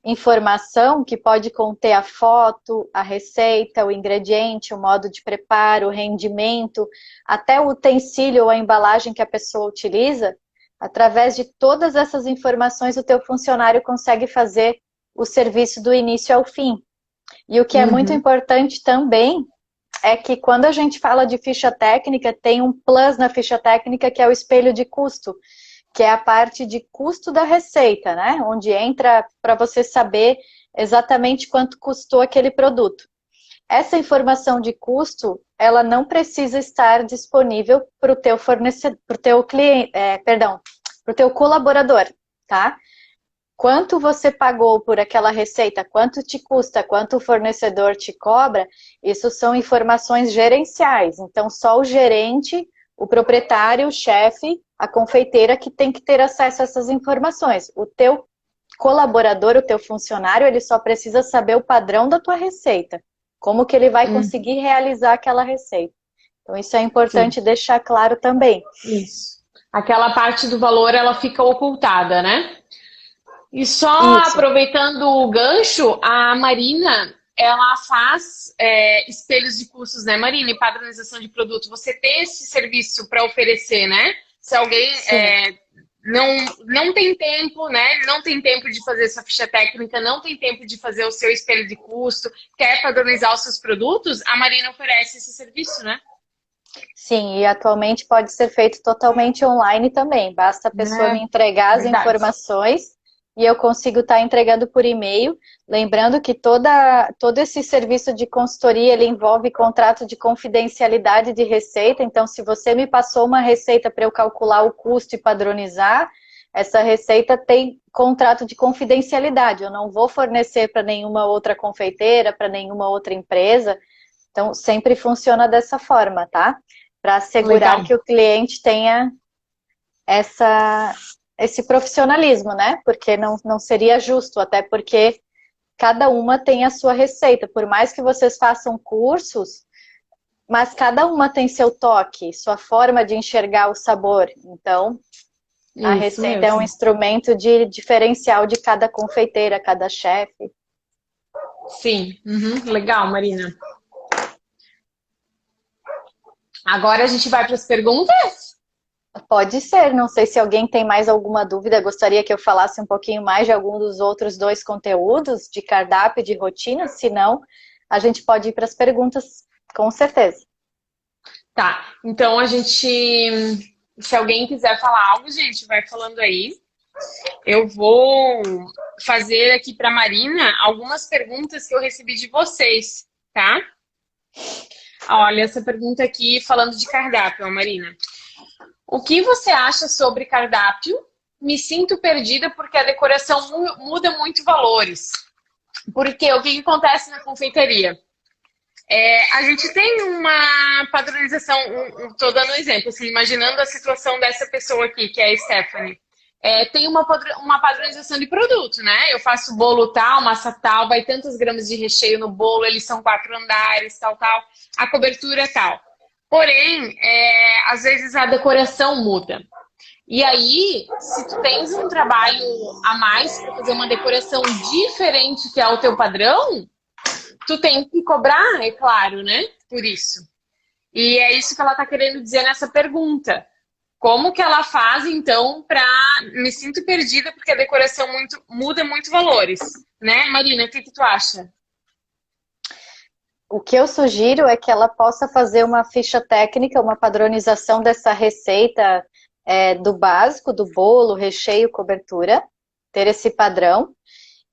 informação que pode conter a foto, a receita, o ingrediente, o modo de preparo, o rendimento, até o utensílio ou a embalagem que a pessoa utiliza. Através de todas essas informações, o teu funcionário consegue fazer o serviço do início ao fim. E o que é muito importante também é que quando a gente fala de ficha técnica, tem um plus na ficha técnica que é o espelho de custo, que é a parte de custo da receita, né? Onde entra para você saber exatamente quanto custou aquele produto. Essa informação de custo, ela não precisa estar disponível para o teu fornecedor, para o teu cliente, para o teu colaborador, tá? Quanto você pagou por aquela receita, quanto te custa, quanto o fornecedor te cobra, isso são informações gerenciais. Então, só o gerente, o proprietário, o chefe, a confeiteira que tem que ter acesso a essas informações. O teu colaborador, o teu funcionário, ele só precisa saber o padrão da tua receita. Como que ele vai conseguir realizar aquela receita. Então, isso é importante deixar claro também. Isso. Aquela parte do valor, ela fica ocultada, né? E só aproveitando o gancho, a Marina, ela faz espelhos de custos, né, Marina? E padronização de produto. Você tem esse serviço para oferecer, né? Se alguém não tem tempo, né? Não tem tempo de fazer sua ficha técnica, não tem tempo de fazer o seu espelho de custo, quer padronizar os seus produtos, a Marina oferece esse serviço, né? Sim, e atualmente pode ser feito totalmente online também. Basta a pessoa me entregar as informações e eu consigo estar entregando por e-mail. Lembrando que todo esse serviço de consultoria, ele envolve contrato de confidencialidade de receita. Então, se você me passou uma receita para eu calcular o custo e padronizar, essa receita tem contrato de confidencialidade. Eu não vou fornecer para nenhuma outra confeiteira, para nenhuma outra empresa. Então, sempre funciona dessa forma, tá? Para assegurar que o cliente tenha esse profissionalismo, né? Porque não seria justo, até porque cada uma tem a sua receita. Por mais que vocês façam cursos, mas cada uma tem seu toque, sua forma de enxergar o sabor. Então, a receita é um instrumento de diferencial de cada confeiteira, cada chefe. Sim, legal, Marina. Agora a gente vai para as perguntas? Pode ser, não sei se alguém tem mais alguma dúvida, gostaria que eu falasse um pouquinho mais de algum dos outros dois conteúdos, de cardápio e de rotina, se não, a gente pode ir para as perguntas, com certeza. Tá, então se alguém quiser falar algo, gente, vai falando aí. Eu vou fazer aqui para a Marina algumas perguntas que eu recebi de vocês, tá? Olha, essa pergunta aqui falando de cardápio, Marina. O que você acha sobre cardápio? Me sinto perdida porque a decoração muda muito valores. Porque o que acontece na confeitaria? A gente tem uma padronização, estou dando um exemplo, assim, imaginando a situação dessa pessoa aqui, que é a Stephanie. tem uma padronização de produto, né? Eu faço bolo tal, massa tal, vai tantos gramas de recheio no bolo, eles são 4 andares, tal, tal, a cobertura é tal. Porém, às vezes a decoração muda. E aí, se tu tens um trabalho a mais para fazer uma decoração diferente que é o teu padrão, tu tem que cobrar, é claro, né? Por isso. E é isso que ela tá querendo dizer nessa pergunta. Como que ela faz, então, pra... Me sinto perdida porque a decoração muda muito valores, né? Marina, o que tu acha? O que eu sugiro é que ela possa fazer uma ficha técnica, uma padronização dessa receita do básico, do bolo, recheio, cobertura, ter esse padrão,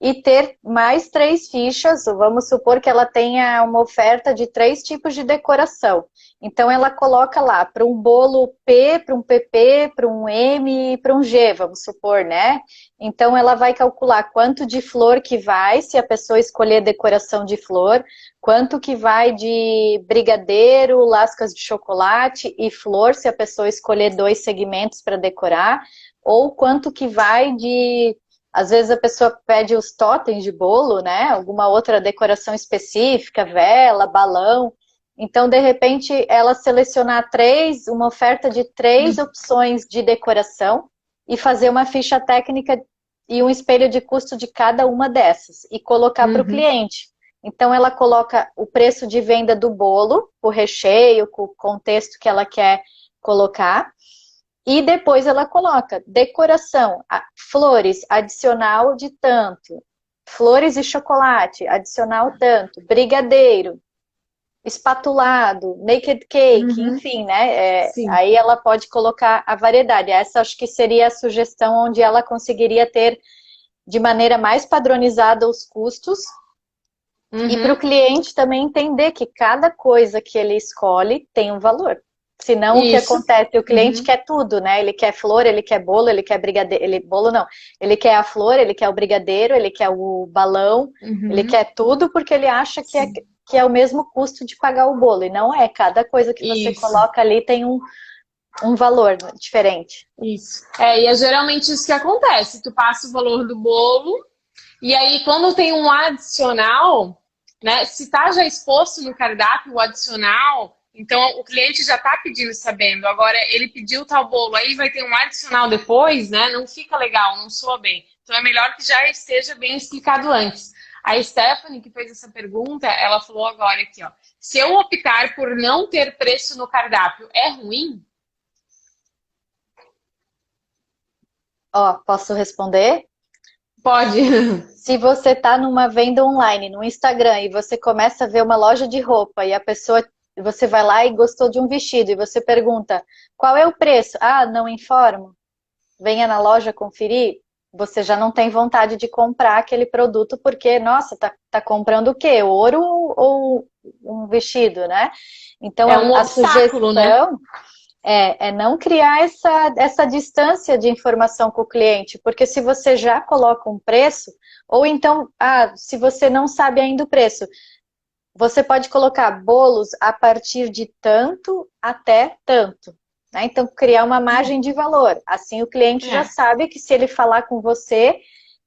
e ter mais 3 fichas, vamos supor que ela tenha uma oferta de 3 tipos de decoração. Então ela coloca lá, para um bolo P, para um PP, para um M e para um G, vamos supor, né? Então ela vai calcular quanto de flor que vai, se a pessoa escolher decoração de flor, quanto que vai de brigadeiro, lascas de chocolate e flor, se a pessoa escolher 2 segmentos para decorar, ou quanto que vai de... Às vezes a pessoa pede os totens de bolo, né? Alguma outra decoração específica, vela, balão. Então, de repente, ela selecionar uma oferta de 3 opções de decoração e fazer uma ficha técnica e um espelho de custo de cada uma dessas e colocar para o cliente. Então, ela coloca o preço de venda do bolo, o recheio, com o contexto que ela quer colocar. E depois ela coloca decoração, flores, adicional de tanto, flores e chocolate, adicional tanto, brigadeiro, espatulado, naked cake, enfim, né? Aí ela pode colocar a variedade. Essa acho que seria a sugestão onde ela conseguiria ter de maneira mais padronizada os custos e para o cliente também entender que cada coisa que ele escolhe tem um valor. Senão, o que acontece? O cliente quer tudo, né? Ele quer flor, ele quer bolo, ele quer brigadeiro. Bolo não. Ele quer a flor, ele quer o brigadeiro, ele quer o balão, ele quer tudo porque ele acha que é o mesmo custo de pagar o bolo. E não é. Cada coisa que você coloca ali tem um valor diferente. Isso. E é geralmente isso que acontece. Tu passa o valor do bolo e aí quando tem um adicional, né? Se tá já exposto no cardápio o adicional... Então, o cliente já está pedindo sabendo. Agora, ele pediu tal bolo, aí vai ter um adicional depois, né? Não fica legal, não soa bem. Então, é melhor que já esteja bem explicado antes. A Stephanie, que fez essa pergunta, ela falou agora aqui, ó. Se eu optar por não ter preço no cardápio, é ruim? Ó, posso responder? Pode. Se você está numa venda online, no Instagram, e você começa a ver uma loja de roupa e a pessoa... Você vai lá e gostou de um vestido e você pergunta, qual é o preço? Ah, não informo. Venha na loja conferir. Você já não tem vontade de comprar aquele produto porque, nossa, tá comprando o quê? Ouro ou um vestido, né? Então, um obstáculo, sugestão, né? É não criar essa distância de informação com o cliente, porque se você já coloca um preço, ou então, se você não sabe ainda o preço, você pode colocar bolos a partir de tanto até tanto, né? Então, criar uma margem de valor. Assim, o cliente já sabe que se ele falar com você,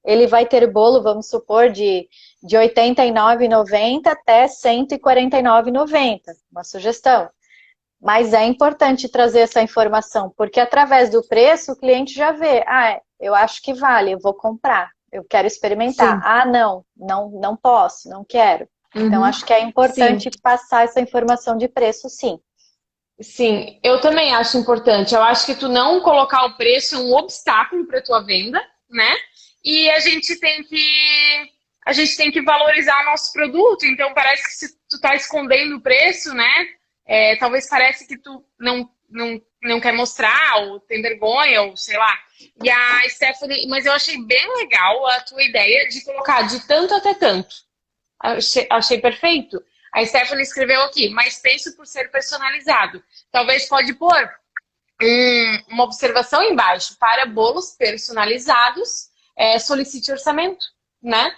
ele vai ter bolo, vamos supor, de R$ 89,90 até R$ 149,90. Uma sugestão. Mas é importante trazer essa informação, porque através do preço, o cliente já vê. Eu acho que vale, eu vou comprar. Eu quero experimentar. Não posso, não quero. Então, acho que é importante passar essa informação de preço, sim. Sim, eu também acho importante. Eu acho que tu não colocar o preço é um obstáculo para tua venda, né? E a gente tem que valorizar o nosso produto. Então, parece que se tu tá escondendo o preço, né? Talvez pareça que tu não quer mostrar, ou tem vergonha, ou sei lá. E a Stephanie, mas eu achei bem legal a tua ideia de colocar de tanto até tanto. Achei perfeito. A Stephanie escreveu aqui, mas penso por ser personalizado. Talvez pode pôr uma observação embaixo. Para bolos personalizados, solicite orçamento, né?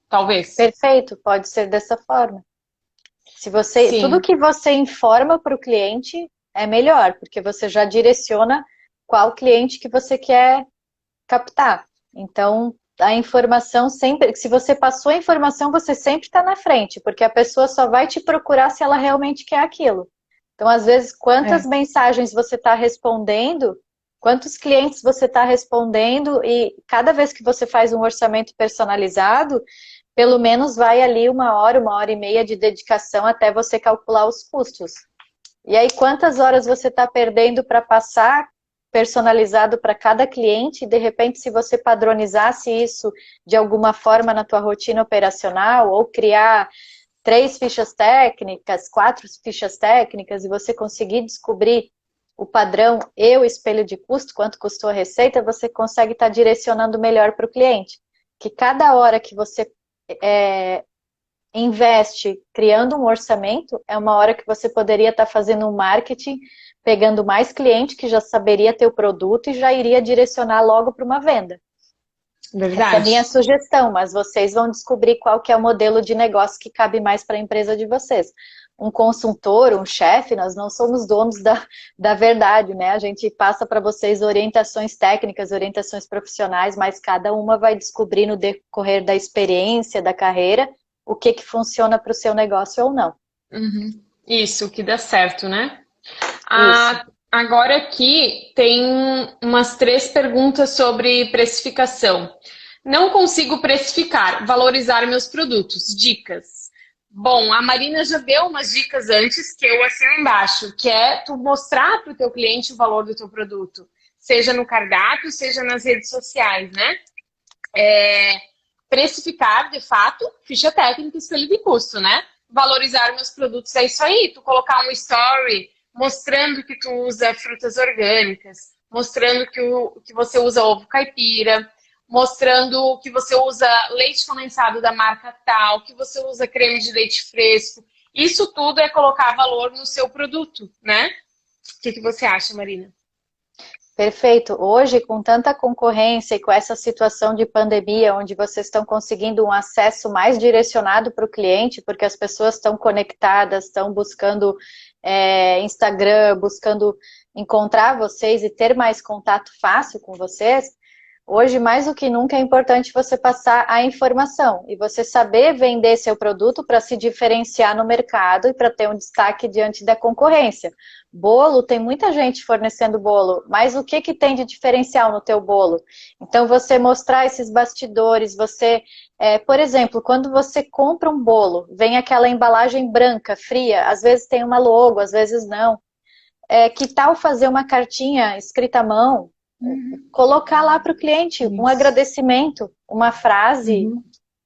Talvez. Perfeito, pode ser dessa forma. Tudo que você informa para o cliente é melhor, porque você já direciona qual cliente que você quer captar. Então, a informação sempre, se você passou a informação, você sempre está na frente, porque a pessoa só vai te procurar se ela realmente quer aquilo. Então, às vezes, quantas mensagens você está respondendo, quantos clientes você está respondendo, e cada vez que você faz um orçamento personalizado, pelo menos vai ali 1 hora e meia de dedicação até você calcular os custos. E aí, quantas horas você está perdendo para passar personalizado para cada cliente, e de repente, se você padronizasse isso de alguma forma na tua rotina operacional, ou criar 3 fichas técnicas, 4 fichas técnicas, e você conseguir descobrir o padrão e o espelho de custo, quanto custou a receita, você consegue estar direcionando melhor para o cliente. Que cada hora que você investe criando um orçamento, é uma hora que você poderia estar fazendo um marketing, pegando mais cliente que já saberia ter o produto e já iria direcionar logo para uma venda. Verdade. Essa é a minha sugestão, mas vocês vão descobrir qual que é o modelo de negócio que cabe mais para a empresa de vocês. Um consultor, um chefe, nós não somos donos da verdade, né? A gente passa para vocês orientações técnicas, orientações profissionais, mas cada uma vai descobrir no decorrer da experiência, da carreira, o que funciona para o seu negócio ou não. Uhum. Isso, o que dá certo, né? Isso. Agora aqui tem umas 3 perguntas sobre precificação. Não consigo precificar, valorizar meus produtos. Dicas. Bom, a Marina já deu umas dicas antes que eu assino embaixo, que é tu mostrar para o teu cliente o valor do teu produto, seja no cardápio, seja nas redes sociais, né? Precificar, de fato, ficha técnica, espelho de custo, né? Valorizar meus produtos é isso aí, tu colocar um story mostrando que tu usa frutas orgânicas, mostrando que você usa ovo caipira, mostrando que você usa leite condensado da marca tal, que você usa creme de leite fresco. Isso tudo é colocar valor no seu produto, né? O que você acha, Marina? Perfeito. Hoje, com tanta concorrência e com essa situação de pandemia, onde vocês estão conseguindo um acesso mais direcionado para o cliente, porque as pessoas estão conectadas, estão buscando Instagram, buscando encontrar vocês e ter mais contato fácil com vocês, hoje, mais do que nunca, é importante você passar a informação e você saber vender seu produto para se diferenciar no mercado e para ter um destaque diante da concorrência. Bolo, tem muita gente fornecendo bolo, mas o que tem de diferencial no teu bolo? Então, você mostrar esses bastidores, por exemplo, quando você compra um bolo, vem aquela embalagem branca, fria, às vezes tem uma logo, às vezes não. Que tal fazer uma cartinha escrita à mão, colocar lá para o cliente um agradecimento, uma frase,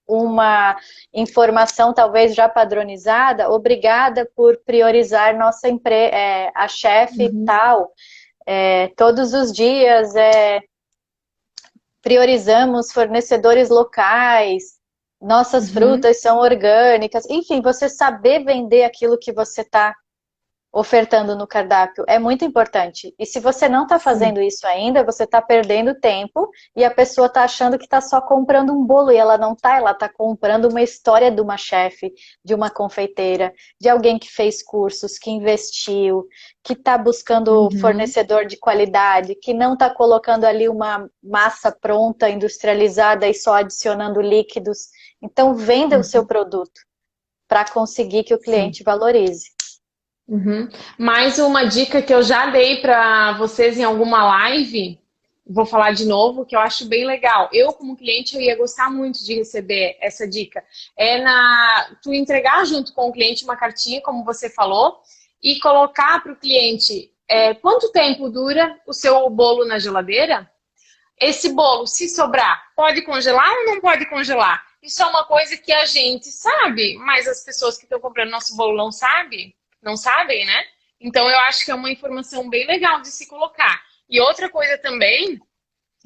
uma informação talvez já padronizada, obrigada por priorizar nossa empresa, a chefe tal, todos os dias priorizamos fornecedores locais, nossas frutas são orgânicas, enfim, você saber vender aquilo que você está ofertando no cardápio é muito importante. E se você não está fazendo isso ainda, você está perdendo tempo e a pessoa está achando que está só comprando um bolo e ela não está, ela está comprando uma história de uma chefe, de uma confeiteira, de alguém que fez cursos, que investiu, que está buscando fornecedor de qualidade, que não está colocando ali uma massa pronta, industrializada e só adicionando líquidos. Então, venda o seu produto para conseguir que o cliente valorize. Mais uma dica que eu já dei para vocês em alguma live, vou falar de novo, que eu acho bem legal. Eu, como cliente, eu ia gostar muito de receber essa dica. Tu entregar junto com o cliente uma cartinha, como você falou, e colocar para o cliente quanto tempo dura o seu bolo na geladeira. Esse bolo, se sobrar, pode congelar ou não pode congelar? Isso é uma coisa que a gente sabe, mas as pessoas que estão comprando nosso bolo não sabem, né? Então, eu acho que é uma informação bem legal de se colocar. E outra coisa também,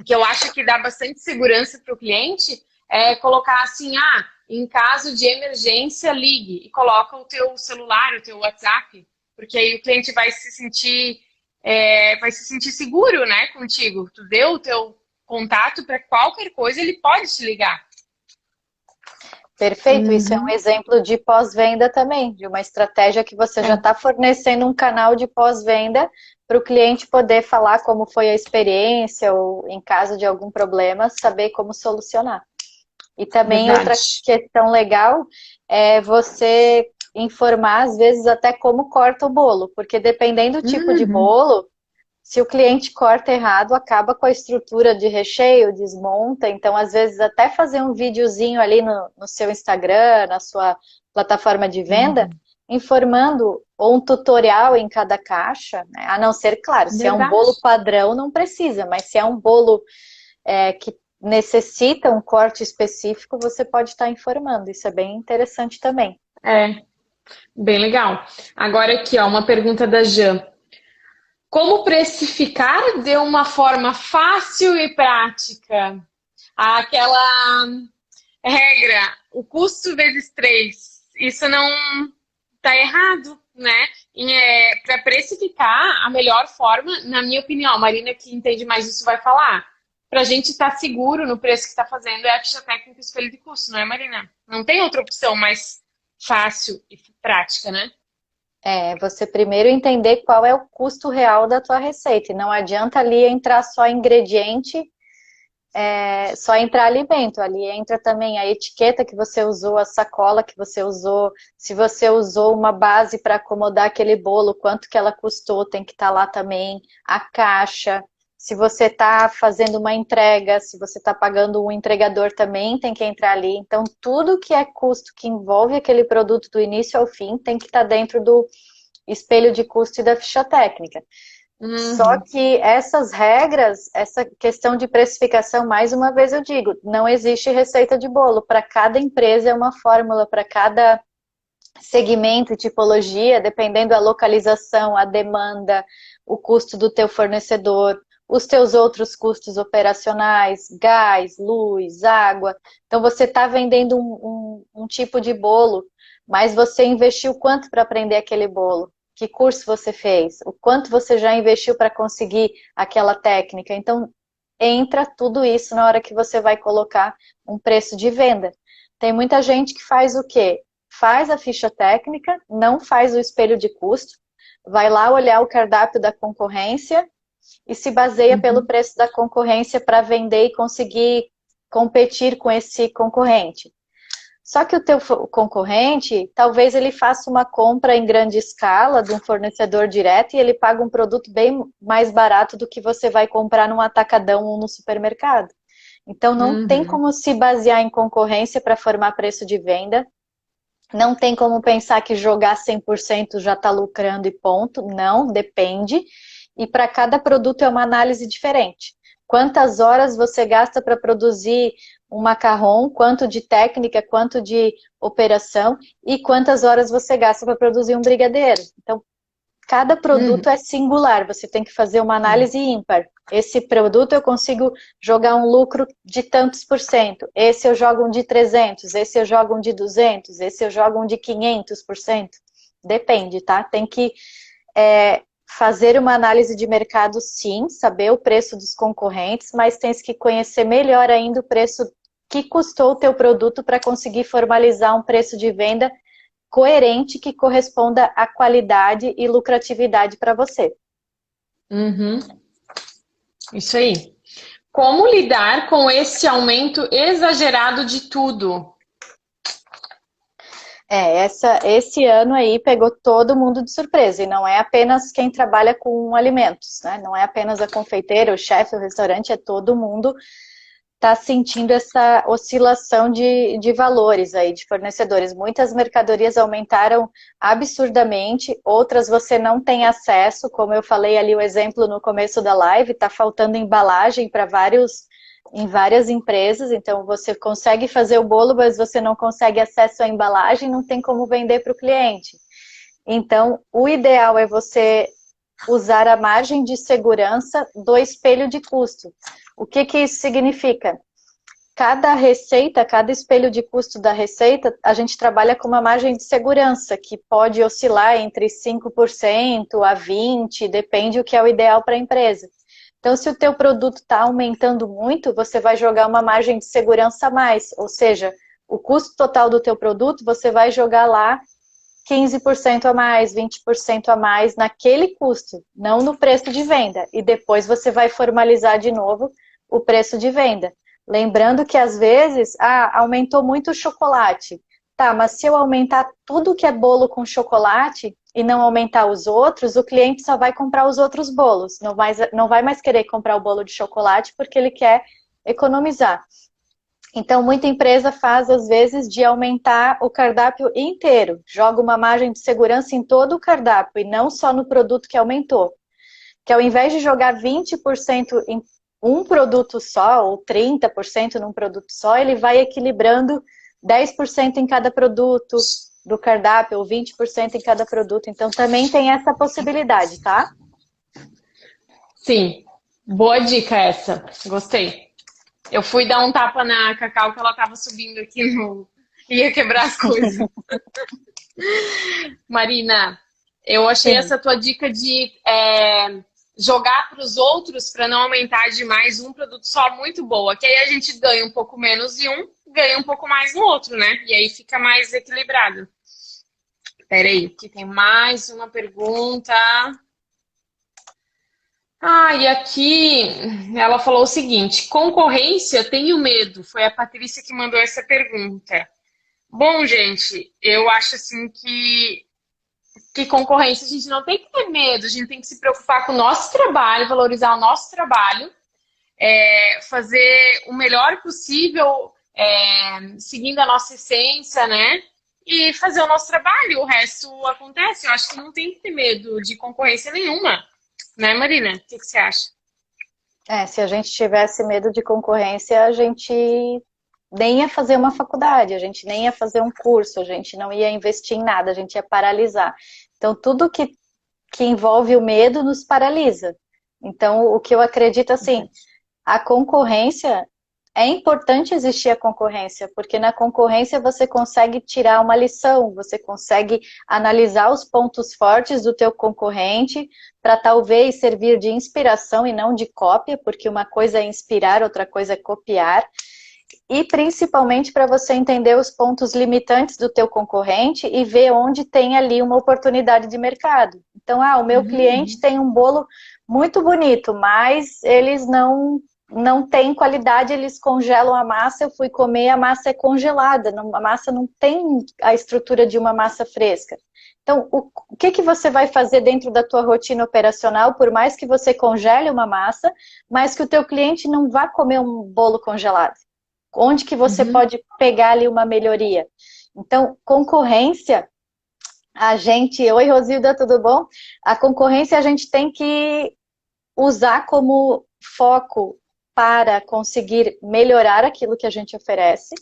que eu acho que dá bastante segurança para o cliente, é colocar assim, em caso de emergência, ligue. E coloca o teu celular, o teu WhatsApp, porque aí o cliente vai se sentir seguro, né, contigo. Tu deu o teu contato para qualquer coisa, ele pode te ligar. Perfeito, isso é um Uhum. exemplo de pós-venda também, de uma estratégia que você já É, está fornecendo um canal de pós-venda para o cliente poder falar como foi a experiência ou, em caso de algum problema, saber como solucionar. E também outra verdade. questão legal é você informar, às vezes, até como corta o bolo, porque dependendo do tipo de Uhum. bolo, se o cliente corta errado, acaba com a estrutura de recheio, desmonta. Então, às vezes, até fazer um videozinho ali no seu Instagram, na sua plataforma de venda, Uhum. informando, ou um tutorial em cada caixa, né? A não ser, claro, se é um Verdade. bolo padrão, não precisa, mas se é um bolo que necessita um corte específico, você pode estar informando. Isso é bem interessante também. É, bem legal. Agora aqui, ó, uma pergunta da Jan. Como precificar de uma forma fácil e prática? Aquela regra, o custo vezes 3. Isso não tá errado, né? Para precificar, a melhor forma, na minha opinião, a Marina que entende mais disso vai falar. Para a gente estar seguro no preço que está fazendo é a ficha técnica e espelho de custo, não é, Marina? Não tem outra opção mais fácil e prática, né? É, você primeiro entender qual é o custo real da tua receita. E não adianta ali entrar só ingrediente, só entrar alimento. Ali entra também a etiqueta que você usou, a sacola que você usou. Se você usou uma base para acomodar aquele bolo, quanto que ela custou, tem que estar lá também. A caixa. Se você está fazendo uma entrega, se você está pagando um entregador também tem que entrar ali. Então, tudo que é custo que envolve aquele produto do início ao fim tem que estar dentro do espelho de custo e da ficha técnica. Só Uhum. que essas regras, essa questão de precificação, mais uma vez eu digo, não existe receita de bolo. Para cada empresa é uma fórmula, para cada segmento e tipologia, dependendo da localização, a demanda, o custo do teu fornecedor, os teus outros custos operacionais, gás, luz, água. Então você está vendendo um tipo de bolo, mas você investiu quanto para aprender aquele bolo? Que curso você fez? O quanto você já investiu para conseguir aquela técnica? Então entra tudo isso na hora que você vai colocar um preço de venda. Tem muita gente que faz o quê? Faz a ficha técnica, não faz o espelho de custo, vai lá olhar o cardápio da concorrência e se baseia pelo Uhum. preço da concorrência para vender e conseguir competir com esse concorrente. Só que o teu concorrente, talvez ele faça uma compra em grande escala de um fornecedor direto e ele paga um produto bem mais barato do que você vai comprar num atacadão ou no supermercado. Então não tem Uhum. como se basear em concorrência para formar preço de venda. Não tem como pensar que jogar 100% já está lucrando e ponto. Não, depende. E para cada produto é uma análise diferente. Quantas horas você gasta para produzir um macarrão, quanto de técnica, quanto de operação, e quantas horas você gasta para produzir um brigadeiro. Então, cada produto Uhum. é singular, você tem que fazer uma análise ímpar. Esse produto eu consigo jogar um lucro de tantos por cento, esse eu jogo um de 300, esse eu jogo um de 200, esse eu jogo um de 500%. Depende, tá? Tem que fazer uma análise de mercado, sim, saber o preço dos concorrentes, mas tem que conhecer melhor ainda o preço que custou o teu produto para conseguir formalizar um preço de venda coerente que corresponda à qualidade e lucratividade para você. Uhum. Isso aí. Como lidar com esse aumento exagerado de tudo? Esse ano aí pegou todo mundo de surpresa, e não é apenas quem trabalha com alimentos, né? Não é apenas a confeiteira, o chefe, o restaurante, é todo mundo está sentindo essa oscilação de valores aí, de fornecedores. Muitas mercadorias aumentaram absurdamente, outras você não tem acesso, como eu falei ali o exemplo no começo da live, está faltando embalagem para em várias empresas, então você consegue fazer o bolo, mas você não consegue acesso à embalagem, não tem como vender para o cliente. Então, o ideal é você usar a margem de segurança do espelho de custo. O que que isso significa? Cada receita, cada espelho de custo da receita, a gente trabalha com uma margem de segurança, que pode oscilar entre 5% a 20%, depende o que é o ideal para a empresa. Então, se o teu produto está aumentando muito, você vai jogar uma margem de segurança a mais, ou seja, o custo total do teu produto, você vai jogar lá 15% a mais, 20% a mais naquele custo, não no preço de venda. E depois você vai formalizar de novo o preço de venda. Lembrando que às vezes, aumentou muito o chocolate. Tá, mas se eu aumentar tudo que é bolo com chocolate e não aumentar os outros, o cliente só vai comprar os outros bolos. Não vai mais querer comprar o bolo de chocolate porque ele quer economizar. Então, muita empresa faz, às vezes, de aumentar o cardápio inteiro. Joga uma margem de segurança em todo o cardápio e não só no produto que aumentou. Que ao invés de jogar 20% em um produto só, ou 30% num produto só, ele vai equilibrando 10% em cada produto do cardápio, ou 20% em cada produto. Então, também tem essa possibilidade, tá? Sim, boa dica essa. Gostei. Eu fui dar um tapa na Cacau que ela tava subindo aqui no... Ia quebrar as coisas. Marina, eu achei Sim. essa tua dica de jogar para os outros para não aumentar demais um produto só muito boa. Que aí a gente ganha um pouco menos em um, ganha um pouco mais no outro, né? E aí fica mais equilibrado. Peraí, que tem mais uma pergunta. E aqui ela falou o seguinte: concorrência, tenho medo. Foi a Patrícia que mandou essa pergunta. Bom, gente, eu acho assim que concorrência a gente não tem que ter medo, a gente tem que se preocupar com o nosso trabalho, valorizar o nosso trabalho, fazer o melhor possível, seguindo a nossa essência, né? E fazer o nosso trabalho, o resto acontece. Eu acho que não tem que ter medo de concorrência nenhuma. Né, Marina? O que você acha? Se a gente tivesse medo de concorrência, a gente nem ia fazer uma faculdade, a gente nem ia fazer um curso, a gente não ia investir em nada, a gente ia paralisar. Então, tudo que envolve o medo nos paralisa. Então, o que eu acredito, assim, a concorrência, é importante existir a concorrência, porque na concorrência você consegue tirar uma lição, você consegue analisar os pontos fortes do teu concorrente para talvez servir de inspiração e não de cópia, porque uma coisa é inspirar, outra coisa é copiar. E principalmente para você entender os pontos limitantes do teu concorrente e ver onde tem ali uma oportunidade de mercado. Então, o meu cliente tem um bolo muito bonito, mas eles não têm qualidade, eles congelam a massa, eu fui comer, a massa é congelada, a massa não tem a estrutura de uma massa fresca. Então, o que você vai fazer dentro da tua rotina operacional, por mais que você congele uma massa, mas que o teu cliente não vá comer um bolo congelado? Onde que você pode pegar ali uma melhoria? Então, concorrência, Oi, Rosilda, tudo bom? A concorrência a gente tem que usar como foco para conseguir melhorar aquilo que a gente oferece.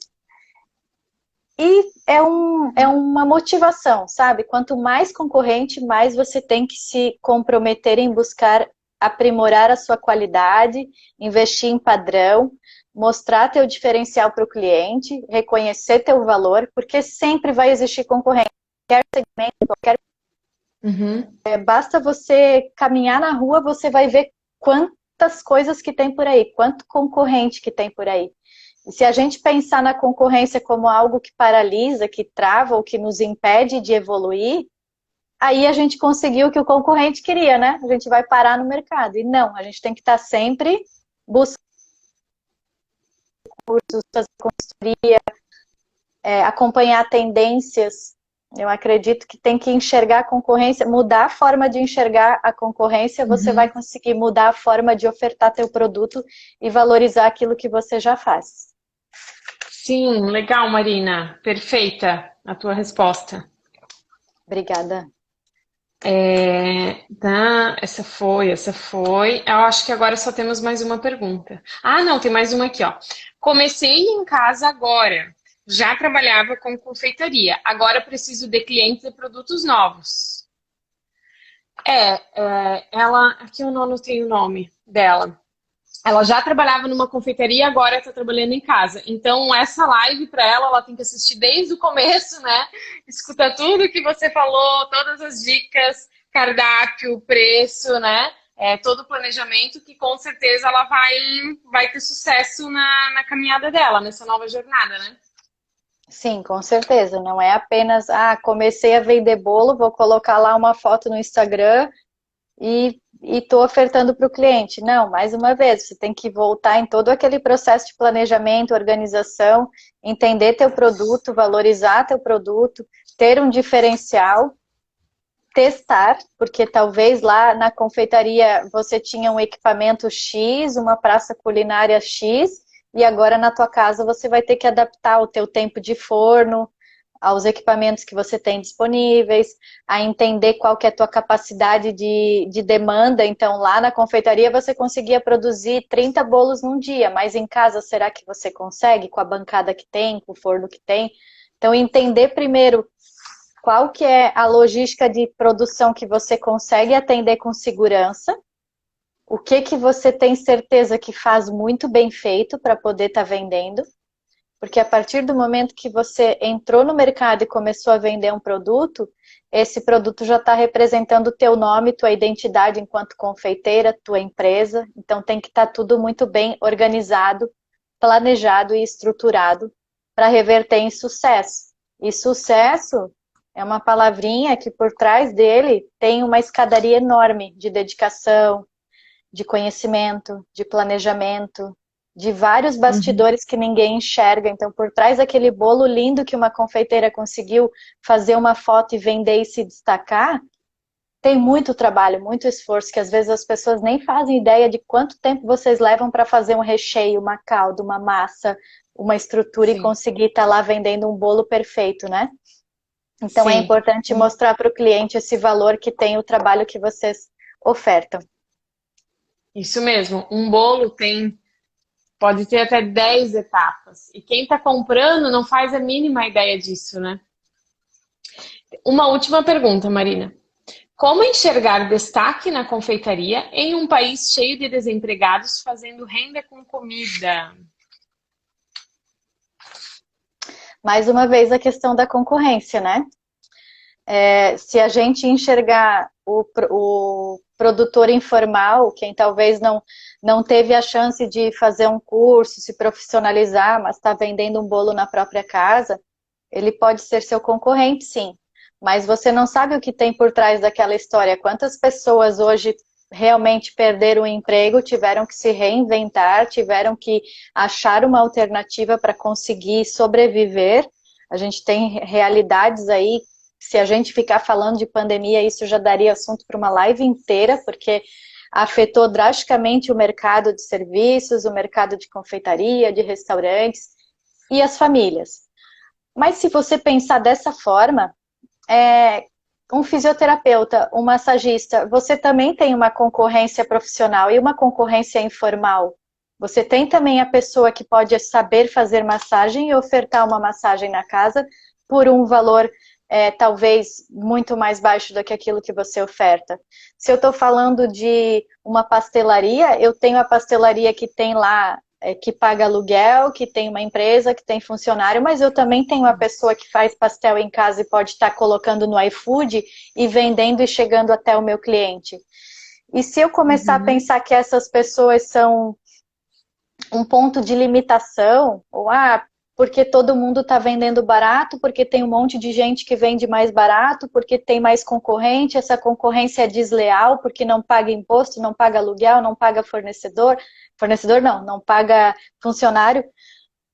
E é uma motivação, sabe? Quanto mais concorrente, mais você tem que se comprometer em buscar aprimorar a sua qualidade, investir em padrão, mostrar teu diferencial para o cliente, reconhecer teu valor, porque sempre vai existir concorrência. Qualquer segmento, basta você caminhar na rua, você vai ver quantas coisas que tem por aí, quanto concorrente que tem por aí. E se a gente pensar na concorrência como algo que paralisa, que trava ou que nos impede de evoluir, aí a gente conseguiu o que o concorrente queria, né? A gente vai parar no mercado. E não, a gente tem que estar sempre buscando cursos, fazer consultoria, acompanhar tendências. Eu acredito que tem que enxergar a concorrência, mudar a forma de enxergar a concorrência, você vai conseguir mudar a forma de ofertar teu produto e valorizar aquilo que você já faz. Sim, legal, Marina. Perfeita a tua resposta. Obrigada. Essa foi. Eu acho que agora só temos mais uma pergunta. Não, tem mais uma aqui, ó. Comecei em casa agora. Já trabalhava com confeitaria. Agora preciso de clientes e produtos novos. Ela... Aqui eu não anotei o nome dela. Ela já trabalhava numa confeitaria, agora está trabalhando em casa. Então, essa live para ela tem que assistir desde o começo, né? Escuta tudo que você falou, todas as dicas, cardápio, preço, né? Todo o planejamento, que com certeza ela vai ter sucesso na caminhada dela, nessa nova jornada, né? Sim, com certeza. Não é apenas, comecei a vender bolo, vou colocar lá uma foto no Instagram e estou ofertando para o cliente. Não, mais uma vez, você tem que voltar em todo aquele processo de planejamento, organização, entender teu produto, valorizar teu produto, ter um diferencial, testar, porque talvez lá na confeitaria você tinha um equipamento X, uma praça culinária X, e agora na tua casa você vai ter que adaptar o teu tempo de forno, aos equipamentos que você tem disponíveis, a entender qual que é a tua capacidade de demanda. Então, lá na confeitaria você conseguia produzir 30 bolos num dia, mas em casa será que você consegue com a bancada que tem, com o forno que tem? Então, entender primeiro qual que é a logística de produção que você consegue atender com segurança, o que que você tem certeza que faz muito bem feito para poder estar vendendo, porque a partir do momento que você entrou no mercado e começou a vender um produto, esse produto já está representando o teu nome, tua identidade enquanto confeiteira, tua empresa. Então tem que estar tudo muito bem organizado, planejado e estruturado para reverter em sucesso. E sucesso é uma palavrinha que por trás dele tem uma escadaria enorme de dedicação, de conhecimento, de planejamento, de vários Uhum. bastidores que ninguém enxerga. Então, por trás daquele bolo lindo que uma confeiteira conseguiu fazer uma foto e vender e se destacar, tem muito trabalho, muito esforço, que às vezes as pessoas nem fazem ideia de quanto tempo vocês levam para fazer um recheio, uma calda, uma massa, uma estrutura e Sim, conseguir estar lá vendendo um bolo perfeito, né? Então é sim. importante mostrar para o cliente esse valor que tem o trabalho que vocês ofertam. Isso mesmo. Um bolo pode ter até 10 etapas. E quem está comprando não faz a mínima ideia disso, né? Uma última pergunta, Marina. Como enxergar destaque na confeitaria em um país cheio de desempregados fazendo renda com comida? Mais uma vez a questão da concorrência, né? Se a gente enxergar o produtor informal, quem talvez não teve a chance de fazer um curso, se profissionalizar, mas está vendendo um bolo na própria casa, ele pode ser seu concorrente, sim. Mas você não sabe o que tem por trás daquela história. Quantas pessoas hoje realmente perderam o emprego, tiveram que se reinventar, tiveram que achar uma alternativa para conseguir sobreviver. A gente tem realidades aí, se a gente ficar falando de pandemia, isso já daria assunto para uma live inteira, porque afetou drasticamente o mercado de serviços, o mercado de confeitaria, de restaurantes e as famílias. Mas se você pensar dessa forma, um fisioterapeuta, um massagista, você também tem uma concorrência profissional e uma concorrência informal. Você tem também a pessoa que pode saber fazer massagem e ofertar uma massagem na casa por um valor talvez muito mais baixo do que aquilo que você oferta. Se eu estou falando de uma pastelaria, eu tenho a pastelaria que tem lá que paga aluguel, que tem uma empresa, que tem funcionário, mas eu também tenho a pessoa que faz pastel em casa e pode estar colocando no iFood e vendendo e chegando até o meu cliente. E se eu começar a Uhum. pensar que essas pessoas são um ponto de limitação, ou porque todo mundo está vendendo barato, porque tem um monte de gente que vende mais barato, porque tem mais concorrente, essa concorrência é desleal, porque não paga imposto, não paga aluguel, não paga fornecedor não paga funcionário.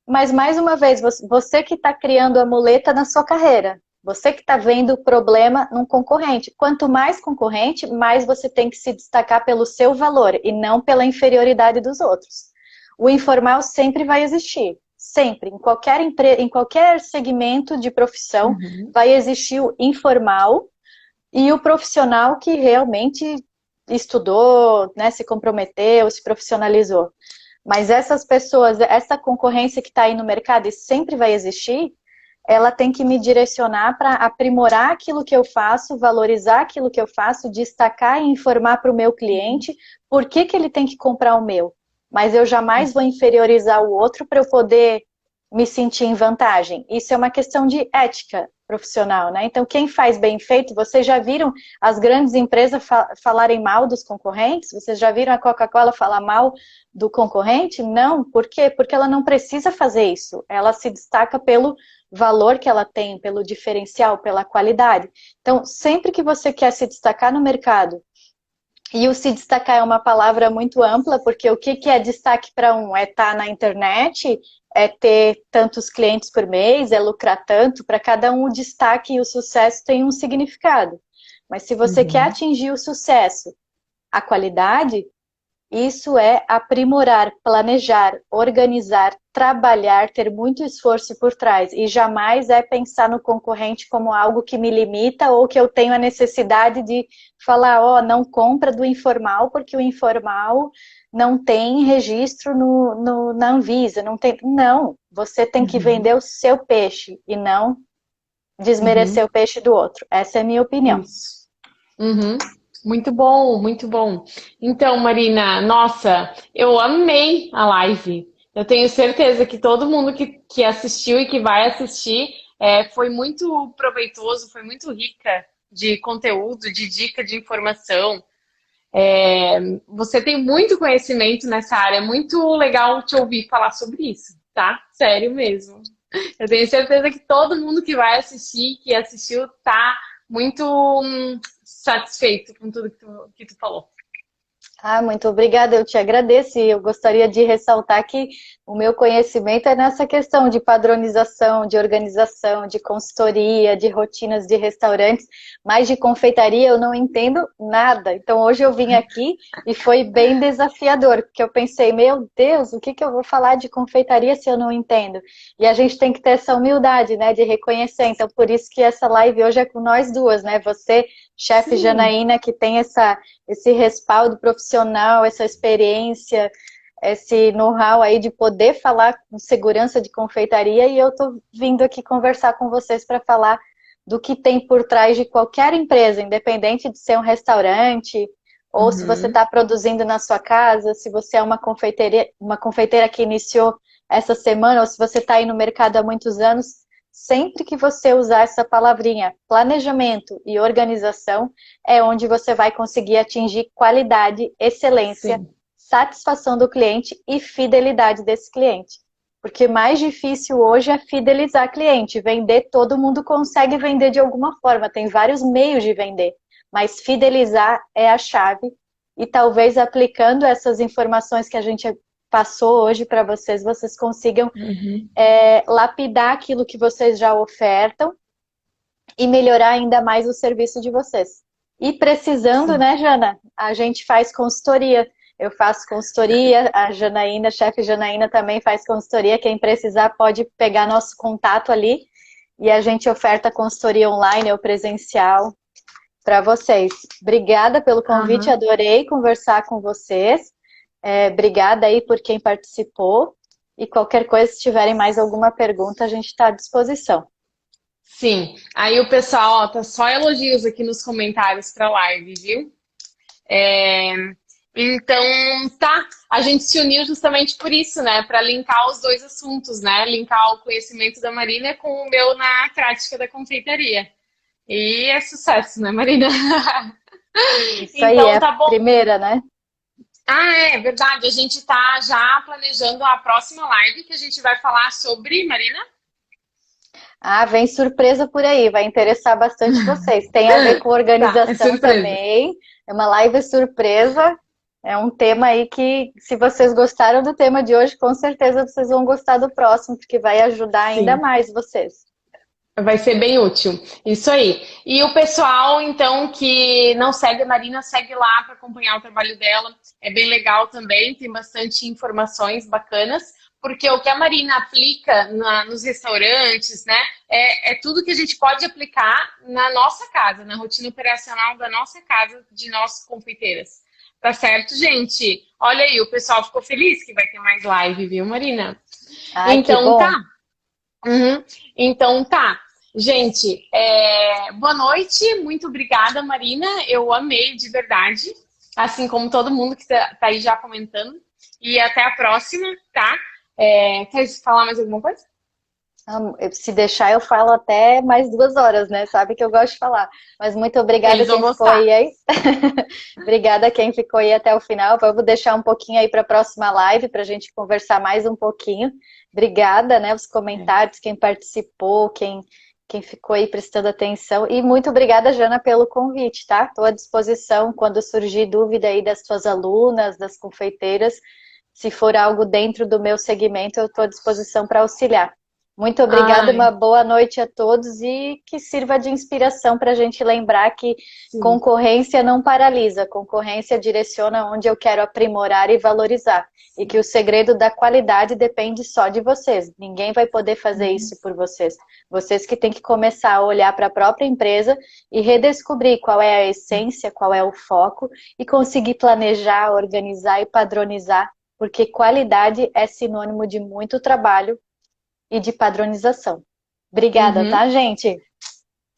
Mas mais uma vez, você que está criando a muleta na sua carreira, você que está vendo o problema num concorrente. Quanto mais concorrente, mais você tem que se destacar pelo seu valor e não pela inferioridade dos outros. O informal sempre vai existir, sempre. Em qualquer segmento de profissão, Uhum. vai existir o informal e o profissional que realmente estudou, né, se comprometeu, se profissionalizou. Mas essas pessoas, essa concorrência que está aí no mercado e sempre vai existir, ela tem que me direcionar para aprimorar aquilo que eu faço, valorizar aquilo que eu faço, destacar e informar para o meu cliente por que, que ele tem que comprar o meu. Mas eu jamais vou inferiorizar o outro para eu poder me sentir em vantagem. Isso é uma questão de ética profissional, né? Então, quem faz bem feito, vocês já viram as grandes empresas falarem mal dos concorrentes? Vocês já viram a Coca-Cola falar mal do concorrente? Não. Por quê? Porque ela não precisa fazer isso. Ela se destaca pelo valor que ela tem, pelo diferencial, pela qualidade. Então, sempre que você quer se destacar no mercado, e o se destacar é uma palavra muito ampla, porque o que é destaque para um? É estar na internet, é ter tantos clientes por mês, é lucrar tanto. Para cada um, o destaque e o sucesso tem um significado. Mas se você quer atingir o sucesso, a qualidade, isso é aprimorar, planejar, organizar, trabalhar, ter muito esforço por trás. E jamais é pensar no concorrente como algo que me limita ou que eu tenho a necessidade de falar, ó, não compra do informal, porque o informal não tem registro na Anvisa. Não tem. Não, você tem que vender o seu peixe e não desmerecer o peixe do outro. Essa é a minha opinião. Isso. Muito bom, muito bom. Então, Marina, nossa, eu amei a live. Eu tenho certeza que todo mundo que assistiu e que vai assistir foi muito proveitoso, foi muito rica de conteúdo, de dica, de informação. Você tem muito conhecimento nessa área, é muito legal te ouvir falar sobre isso, tá? Sério mesmo. Eu tenho certeza que todo mundo que vai assistir, que assistiu, tá muito satisfeito com tudo que tu falou. Ah, muito obrigada, eu te agradeço e eu gostaria de ressaltar que o meu conhecimento é nessa questão de padronização, de organização, de consultoria, de rotinas de restaurantes, mas de confeitaria eu não entendo nada. Então hoje eu vim aqui e foi bem desafiador, porque eu pensei, meu Deus, o que eu vou falar de confeitaria se eu não entendo? E a gente tem que ter essa humildade, né, de reconhecer. Então por isso que essa live hoje é com nós duas, né? Você, chefe Janaína, que tem esse respaldo profissional, essa experiência, esse know-how aí de poder falar com segurança de confeitaria, e eu estou vindo aqui conversar com vocês para falar do que tem por trás de qualquer empresa, independente de ser um restaurante, ou se você está produzindo na sua casa, se você é uma confeiteira que iniciou essa semana, ou se você está aí no mercado há muitos anos. Sempre que você usar essa palavrinha planejamento e organização, é onde você vai conseguir atingir qualidade, excelência, satisfação do cliente e fidelidade desse cliente. Porque mais difícil hoje é fidelizar cliente. Vender, todo mundo consegue vender de alguma forma, tem vários meios de vender, mas fidelizar é a chave. E talvez aplicando essas informações que a gente passou hoje para vocês, vocês consigam lapidar aquilo que vocês já ofertam e melhorar ainda mais o serviço de vocês. E precisando, né, Jana? A gente faz consultoria. Eu faço consultoria, a Janaína, chefe Janaína também faz consultoria. Quem precisar pode pegar nosso contato ali e a gente oferta consultoria online ou presencial para vocês. Obrigada pelo convite, adorei conversar com vocês. Obrigada aí por quem participou. E qualquer coisa, se tiverem mais alguma pergunta, a gente está à disposição. Sim. Aí o pessoal, ó, tá só elogios aqui nos comentários para a live, viu? Então, tá. A gente se uniu justamente por isso, né? Para linkar os dois assuntos, né? Linkar o conhecimento da Marina com o meu na prática da confeitaria. E é sucesso, né, Marina? Isso então, aí, é tá bom. A primeira, né? Ah, é verdade. A gente está já planejando a próxima live que a gente vai falar sobre, Marina? Ah, vem surpresa por aí, vai interessar bastante vocês. Tem a ver com organização também. É uma live surpresa. É um tema aí que, se vocês gostaram do tema de hoje, com certeza vocês vão gostar do próximo, porque vai ajudar ainda mais vocês. Vai ser bem útil. Isso aí. E o pessoal, então, que não segue a Marina, segue lá para acompanhar o trabalho dela. É bem legal também, tem bastante informações bacanas, porque o que a Marina aplica nos restaurantes, né, é tudo que a gente pode aplicar na nossa casa, na rotina operacional da nossa casa, de nós confeiteiras. Tá certo, gente? Olha aí, o pessoal ficou feliz que vai ter mais live, viu, Marina? Ai, então, tá. Então tá. Gente, boa noite, muito obrigada, Marina. Eu amei de verdade, assim como todo mundo que tá aí já comentando. E até a próxima, tá? Quer falar mais alguma coisa? Se deixar, eu falo até mais 2 horas, né? Sabe que eu gosto de falar. Mas muito obrigada Eles vão quem ficou aí. gostar. Obrigada quem ficou aí até o final. Eu vou deixar um pouquinho aí para a próxima live para a gente conversar mais um pouquinho. Obrigada, né? Os comentários, quem participou, quem ficou aí prestando atenção. E muito obrigada, Jana, pelo convite, tá? Estou à disposição quando surgir dúvida aí das suas alunas, das confeiteiras. Se for algo dentro do meu segmento, eu estou à disposição para auxiliar. Muito obrigada, uma Ai, boa noite a todos e que sirva de inspiração para a gente lembrar que sim. concorrência não paralisa, concorrência direciona onde eu quero aprimorar e valorizar. E que o segredo da qualidade depende só de vocês. Ninguém vai poder fazer isso por vocês. Vocês que têm que começar a olhar para a própria empresa e redescobrir qual é a essência, qual é o foco e conseguir planejar, organizar e padronizar, porque qualidade é sinônimo de muito trabalho e de padronização. Obrigada, Uhum. tá, gente?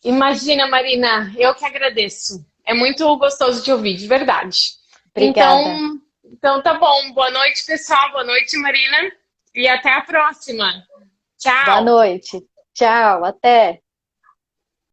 Imagina, Marina, eu que agradeço. É muito gostoso de ouvir, de verdade. Obrigada. Então tá bom. Boa noite, pessoal. Boa noite, Marina. E até a próxima. Boa Tchau. noite. Tchau, até.